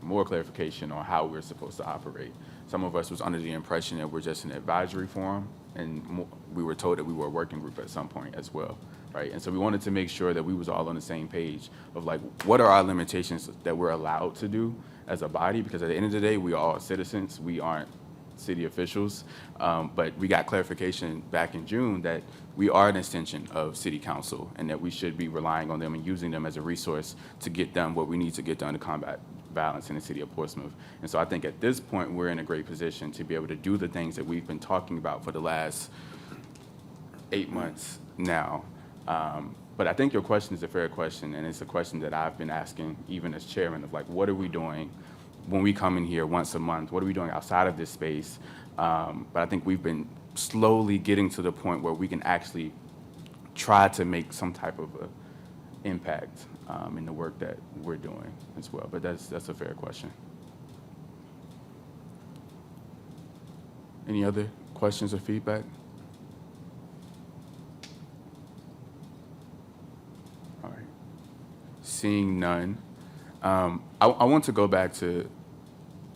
more clarification on how we're supposed to operate. Some of us was under the impression that we're just an advisory forum, and we were told that we were a working group at some point as well, right? And so we wanted to make sure that we was all on the same page of what are our limitations that we're allowed to do as a body, because at the end of the day, we are all citizens, we aren't city officials, but we got clarification back in June that we are an extension of City Council and that we should be relying on them and using them as a resource to get done what we need to get done to combat violence in the city of Portsmouth. And so I think at this point, we're in a great position to be able to do the things that we've been talking about for the last 8 months now. But I think your question is a fair question, and it's a question that I've been asking even as chairman of what are we doing when we come in here once a month? What are we doing outside of this space? But I think we've been slowly getting to the point where we can actually try to make some type of a impact in the work that we're doing as well. But that's a fair question. Any other questions or feedback? All right. Seeing none, I want to go back to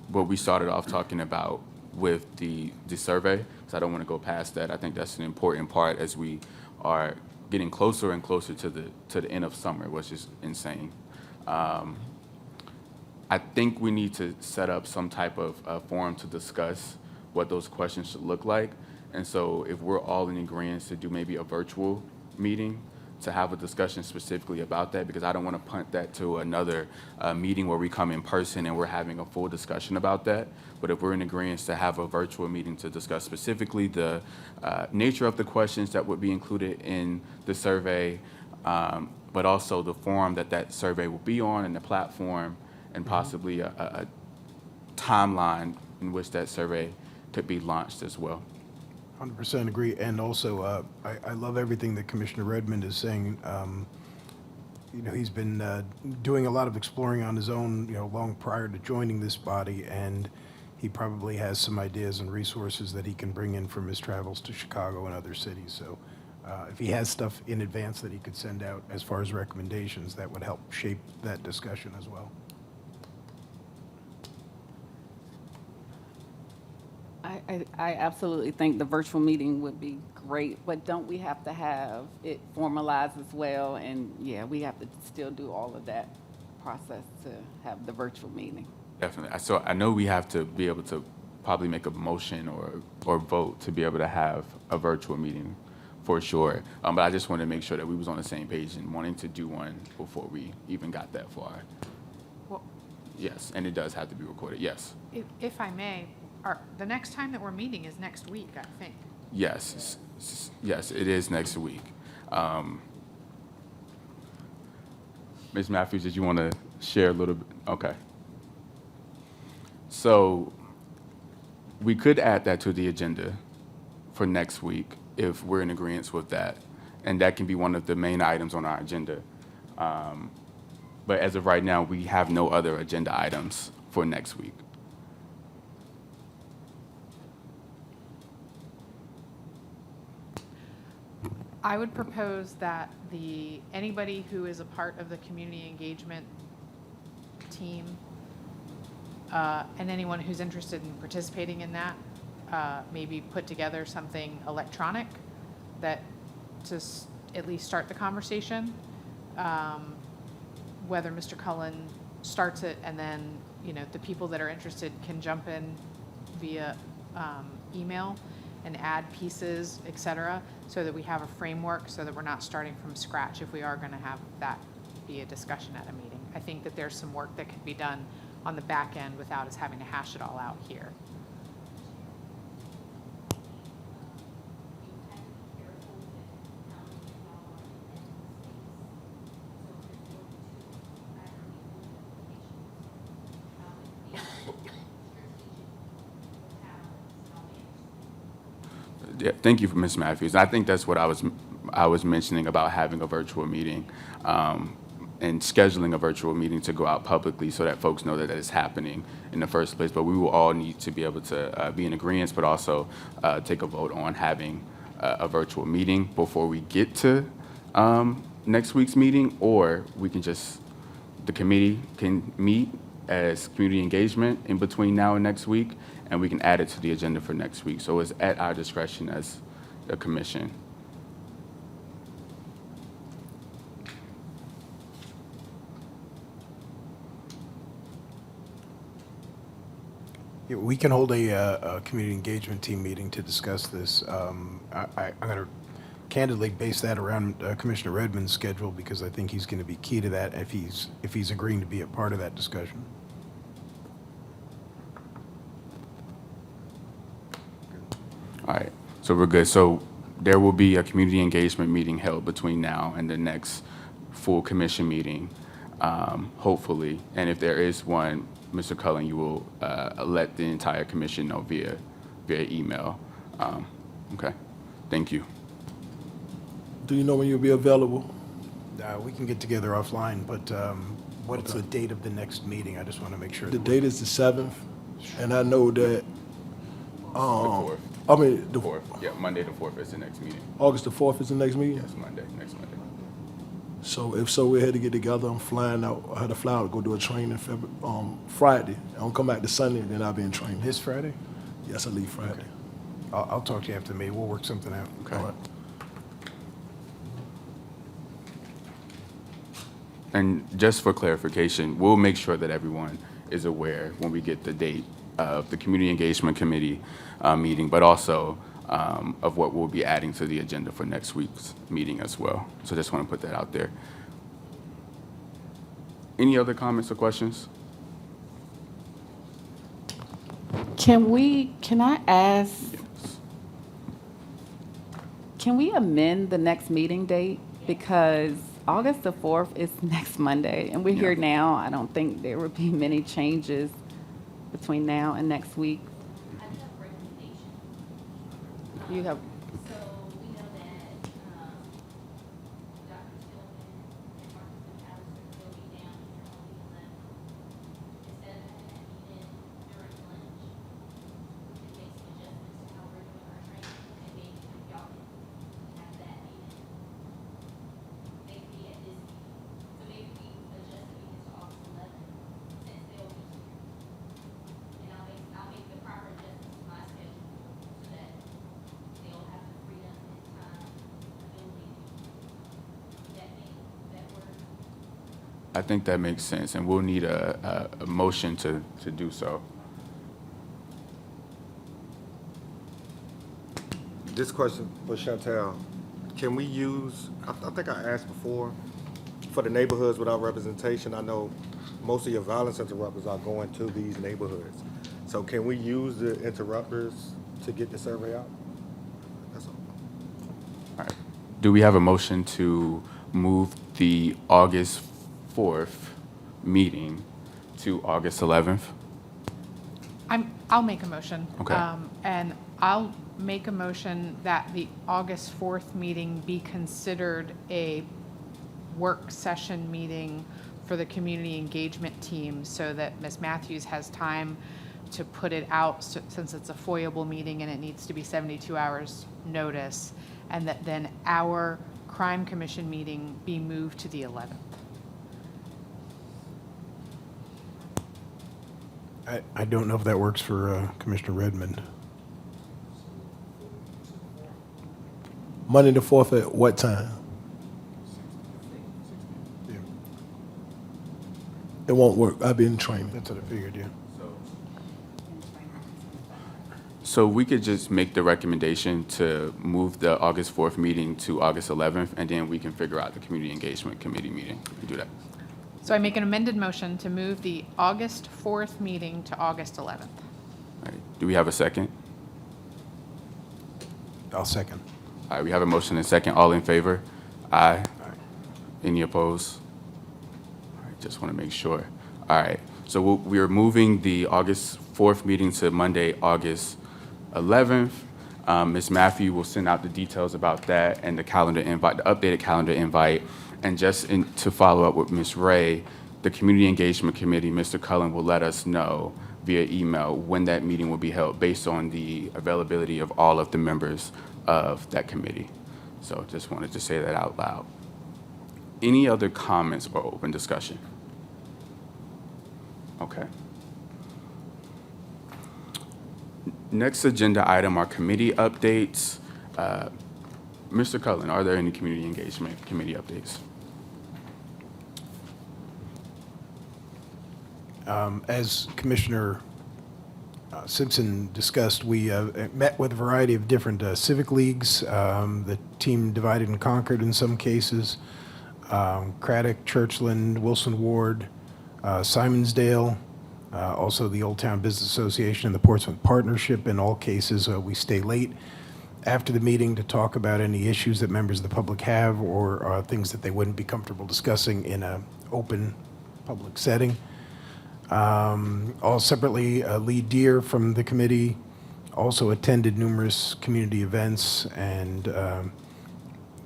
what we started off talking about with the survey, because I don't want to go past that. I think that's an important part as we are getting closer and closer to the end of summer, which is insane. I think we need to set up some type of forum to discuss what those questions should look like. And so if we're all in agreement to do maybe a virtual meeting to have a discussion specifically about that, because I don't want to punt that to another meeting where we come in person and we're having a full discussion about that. But if we're in agreement to have a virtual meeting to discuss specifically the nature of the questions that would be included in the survey, but also the forum that survey will be on and the platform, and possibly a timeline in which that survey could be launched as well. 100% agree. And also, I love everything that Commissioner Redmond is saying. He's been doing a lot of exploring on his own, long prior to joining this body, and he probably has some ideas and resources that he can bring in from his travels to Chicago and other cities. So if he has stuff in advance that he could send out as far as recommendations, that would help shape that discussion as well. I absolutely think the virtual meeting would be great, but don't we have to have it formalized as well? And yeah, we have to still do all of that process to have the virtual meeting. Definitely. So I know we have to be able to probably make a motion or vote to be able to have a virtual meeting for sure. But I just wanted to make sure that we was on the same page and wanting to do one before we even got that far. Well, Yes, and it does have to be recorded. Yes. if I may, the next time that we're meeting is next week, I think. Yes. Yes, it is next week. Ms. Matthews, did you want to share a little bit? Okay. So we could add that to the agenda for next week if we're in agreement with that. And that can be one of the main items on our agenda. But as of right now, we have no other agenda items for next week. I would propose that anybody who is a part of the community engagement team and anyone who's interested in participating in that, maybe put together something electronic that at least start the conversation. Whether Mr. Cullen starts it, and then, the people that are interested can jump in via email and add pieces, et cetera, so that we have a framework, so that we're not starting from scratch if we are going to have that be a discussion at a meeting. I think that there's some work that could be done on the back end without us having to hash it all out here. Yeah, thank you, Ms. Matthews. I think that's what I was mentioning about having a virtual meeting and scheduling a virtual meeting to go out publicly so that folks know that it's happening in the first place. But we will all need to be able to be in agreement, but also take a vote on having a virtual meeting before we get to next week's meeting, or we can just, the committee can meet as community engagement in between now and next week, and we can add it to the agenda for next week. So it's at our discretion as a commission. Yeah, we can hold a community engagement team meeting to discuss this. I'm going to candidly base that around Commissioner Redmond's schedule, because I think he's going to be key to that if he's agreeing to be a part of that discussion. All right, so we're good. So there will be a community engagement meeting held between now and the next full commission meeting, hopefully. And if there is one, Mr. Cullen, you will let the entire commission know via email. Okay, thank you. Do you know when you'll be available? We can get together offline, but what's the date of the next meeting? I just want to make sure. The that we're- date is the 7th, and I know that, The 4th. I mean, The 4th. Yeah, Monday the 4th is the next meeting. August the 4th is the next meeting? Yes, next Monday. So if so, we had to get together. I'm flying out. I had to fly out to go do a training Friday. I'll come back to Sunday, and then I'll be in training. This Friday? Yes, I leave Friday. I'll talk to you after the meeting. We'll work something out. Okay. All right. And just for clarification, we'll make sure that everyone is aware when we get the date of the Community Engagement Committee meeting, but also of what we'll be adding to the agenda for next week's meeting as well. So just want to put that out there. Any other comments or questions? Can I ask, can we amend the next meeting date? Because August the 4th is next Monday, and we're here Yeah. now. I don't think there would be many changes between now and next week. I do have a recommendation. You have, So we know that Dr. Tillman and Marcus McAllister will be down here on the 11th. Instead of having that meeting during lunch, we can make some adjustments to how we're doing our training, and maybe y'all can have that meeting. Maybe at this meeting. So maybe we adjust the meeting to August 11th, since they'll be here. And I'll make the proper adjustments to my schedule so that they'll have the freedom and time, ability to that meeting, that work. I think that makes sense, and we'll need a motion to do so. This question for Chantel, can we use, I think I asked before, for the neighborhoods without representation, I know most of your violence interrupters are going to these neighborhoods. So can we use the interrupters to get the survey out? That's all. All right. Do we have a motion to move the August 4th meeting to August 11th? I'll make a motion. Okay. And I'll make a motion that the August 4th meeting be considered a work session meeting for the community engagement team, so that Ms. Matthews has time to put it out, since it's a FOIA-able meeting and it needs to be 72 hours notice, and that then our crime commission meeting be moved to the 11th. I don't know if that works for Commissioner Redmond. Monday the 4th at what time? It won't work. I've been in training. That's what I figured, yeah. So we could just make the recommendation to move the August 4th meeting to August 11th, and then we can figure out the Community Engagement Committee meeting and do that. So I make an amended motion to move the August 4th meeting to August 11th. All right. Do we have a second? I'll second. All right, we have a motion and a second. All in favor? Aye. Any opposed? All right, just want to make sure. All right, so we are moving the August 4th meeting to Monday, August 11th. Ms. Matthew will send out the details about that and the calendar invite, the updated calendar invite. And just to follow up with Ms. Ray, the Community Engagement Committee, Mr. Cullen will let us know via email when that meeting will be held based on the availability of all of the members of that committee. So just wanted to say that out loud. Any other comments or open discussion? Okay. Next agenda item are committee updates. Mr. Cullen, are there any Community Engagement Committee updates? As Commissioner Simpson discussed, we met with a variety of different civic leagues. The team divided and conquered in some cases. Craddock, Churchland, Wilson Ward, Simonsdale, also the Old Town Business Association and the Portsmouth Partnership. In all cases, we stay late after the meeting to talk about any issues that members of the public have or things that they wouldn't be comfortable discussing in an open public setting. All separately, Lee Deere from the committee also attended numerous community events and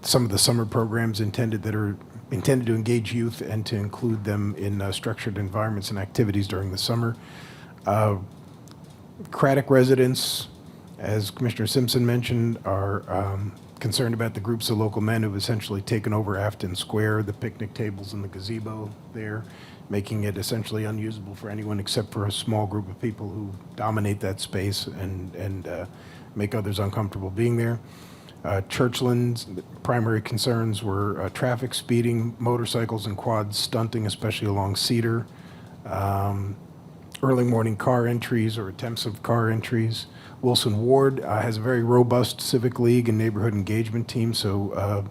some of the summer programs intended to engage youth and to include them in structured environments and activities during the summer. Craddock residents, as Commissioner Simpson mentioned, are concerned about the groups of local men who've essentially taken over Afton Square, the picnic tables and the gazebo there, making it essentially unusable for anyone except for a small group of people who dominate that space and make others uncomfortable being there. Churchland's primary concerns were traffic speeding, motorcycles and quads stunting, especially along Cedar, early morning car entries or attempts of car entries. Wilson Ward has a very robust civic league and neighborhood engagement team, so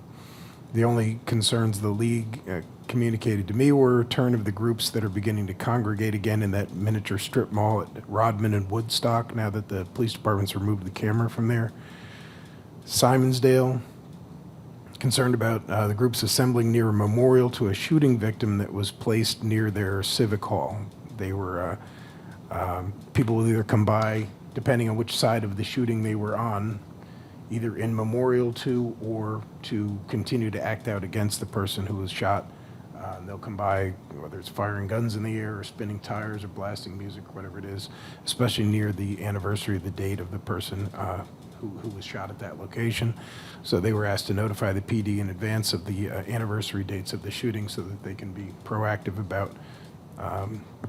the only concerns the league communicated to me were a return of the groups that are beginning to congregate again in that miniature strip mall at Rodman and Woodstock now that the police department's removed the camera from there. Simonsdale, concerned about the groups assembling near a memorial to a shooting victim that was placed near their civic hall. They were, people will either come by, depending on which side of the shooting they were on, either in memorial to or to continue to act out against the person who was shot. They'll come by, whether it's firing guns in the air or spinning tires or blasting music, whatever it is, especially near the anniversary of the date of the person who was shot at that location. So they were asked to notify the PD in advance of the anniversary dates of the shooting so that they can be proactive about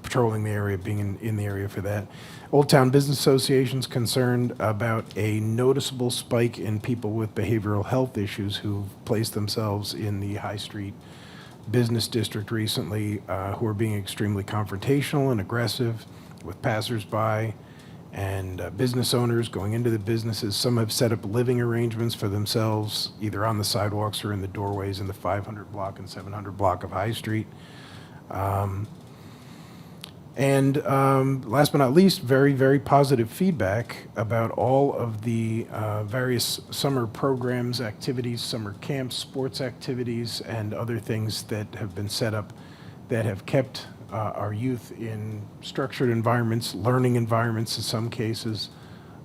patrolling the area, being in the area for that. Old Town Business Association's concerned about a noticeable spike in people with behavioral health issues who've placed themselves in the High Street business district recently, who are being extremely confrontational and aggressive with passersby and business owners going into the businesses. Some have set up living arrangements for themselves, either on the sidewalks or in the doorways in the 500 block and 700 block of High Street. And last but not least, very, very positive feedback about all of the various summer programs, activities, summer camps, sports activities, and other things that have been set up that have kept our youth in structured environments, learning environments in some cases.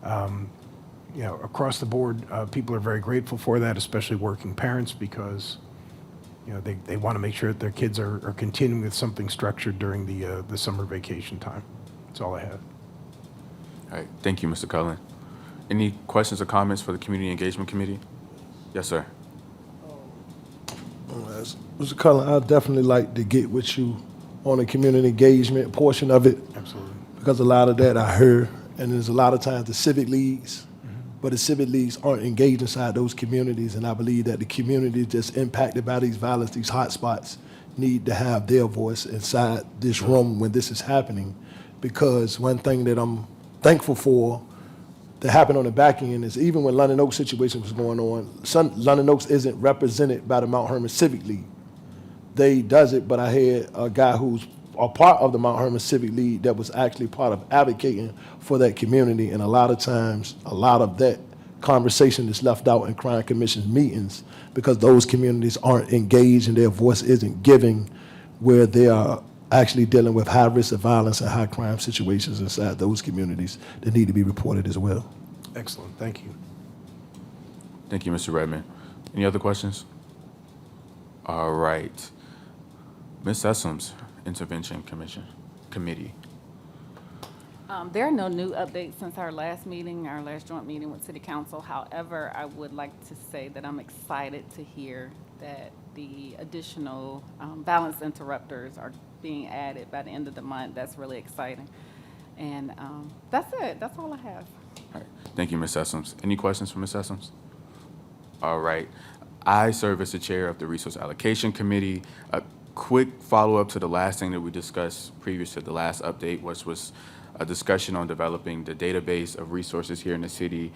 Across the board, people are very grateful for that, especially working parents, because they want to make sure that their kids are continuing with something structured during the summer vacation time. That's all I have. All right, thank you, Mr. Cullen. Any questions or comments for the Community Engagement Committee? Yes, sir. Mr. Cullen, I'd definitely like to get with you on the community engagement portion of it. Absolutely. Because a lot of that I heard, and there's a lot of times the civic leagues, but the civic leagues aren't engaged inside those communities, and I believe that the community is just impacted by these violence, these hot spots. need to have their voice inside this room when this is happening. Because one thing that I'm thankful for that happened on the back end is even when London Oaks situation was going on, London Oaks isn't represented by the Mount Hermon Civic League. They does it, but I had a guy who's a part of the Mount Hermon Civic League that was actually part of advocating for that community, and a lot of times, a lot of that conversation is left out in crime commission meetings because those communities aren't engaged and their voice isn't giving where they are actually dealing with high risk of violence and high crime situations inside those communities that need to be reported as well. Excellent, thank you. Thank you, Mr. Redmond. Any other questions? All right. Ms. Essoms, Intervention Committee. There are no new updates since our last meeting, our last joint meeting with City Council. However, I would like to say that I'm excited to hear that the additional balance interrupters are being added by the end of the month. That's really exciting. And that's it. That's all I have. All right. Thank you, Ms. Essoms. Any questions for Ms. Essoms? All right. I serve as the chair of the Resource Allocation Committee. A quick follow-up to the last thing that we discussed previous to the last update, which was a discussion on developing the database of resources here in the city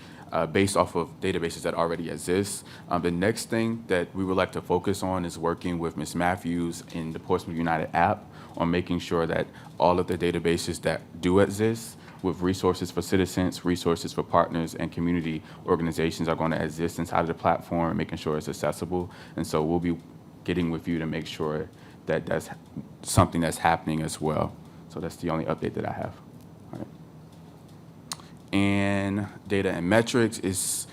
based off of databases that already exist. The next thing that we would like to focus on is working with Ms. Matthews in the Portsmouth United app on making sure that all of the databases that do exist with resources for citizens, resources for partners, and community organizations are going to exist inside of the platform and making sure it's accessible. And so we'll be getting with you to make sure that that's something that's happening as well. So that's the only update that I have. All right. And data and metrics is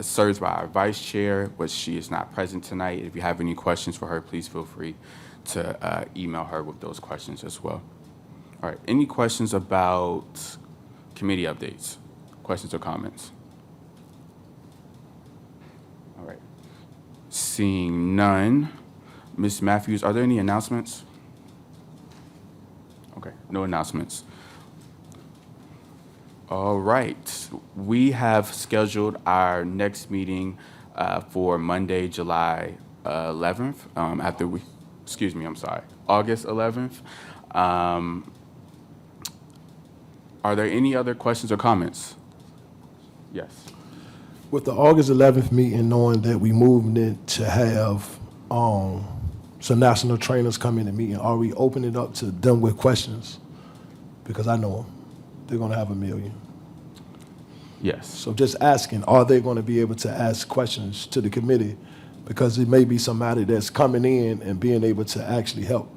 served by our vice chair, but she is not present tonight. If you have any questions for her, please feel free to email her with those questions as well. All right, any questions about committee updates? Questions or comments? All right, seeing none. Ms. Matthews, are there any announcements? Okay, no announcements. All right, we have scheduled our next meeting for Monday, July 11th, August 11th. Are there any other questions or comments? Yes. With the August 11th meeting, knowing that we moved it to have some national trainers come in the meeting, are we opening it up to them with questions? Because I know them. They're going to have a million. Yes. So just asking, are they going to be able to ask questions to the committee? Because it may be somebody that's coming in and being able to actually help.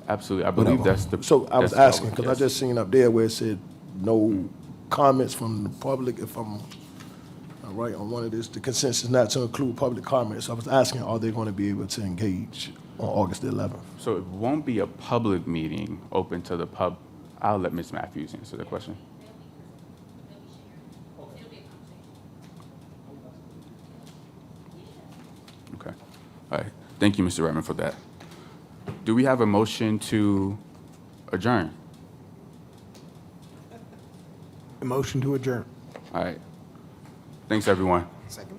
Absolutely. I believe Whatever. that's the. So I was that's asking, because I yes. just seen up there where it said no comments from the public, if I'm right on one of this, the consensus not to include public comments. I was asking, are they going to be able to engage on August the 11th? So it won't be a public meeting open to the pub. I'll let Ms. Matthews answer the question. Okay. All right. Thank you, Mr. Redmond, for that. Do we have a motion to adjourn? A motion to adjourn. All right. Thanks, everyone. Second.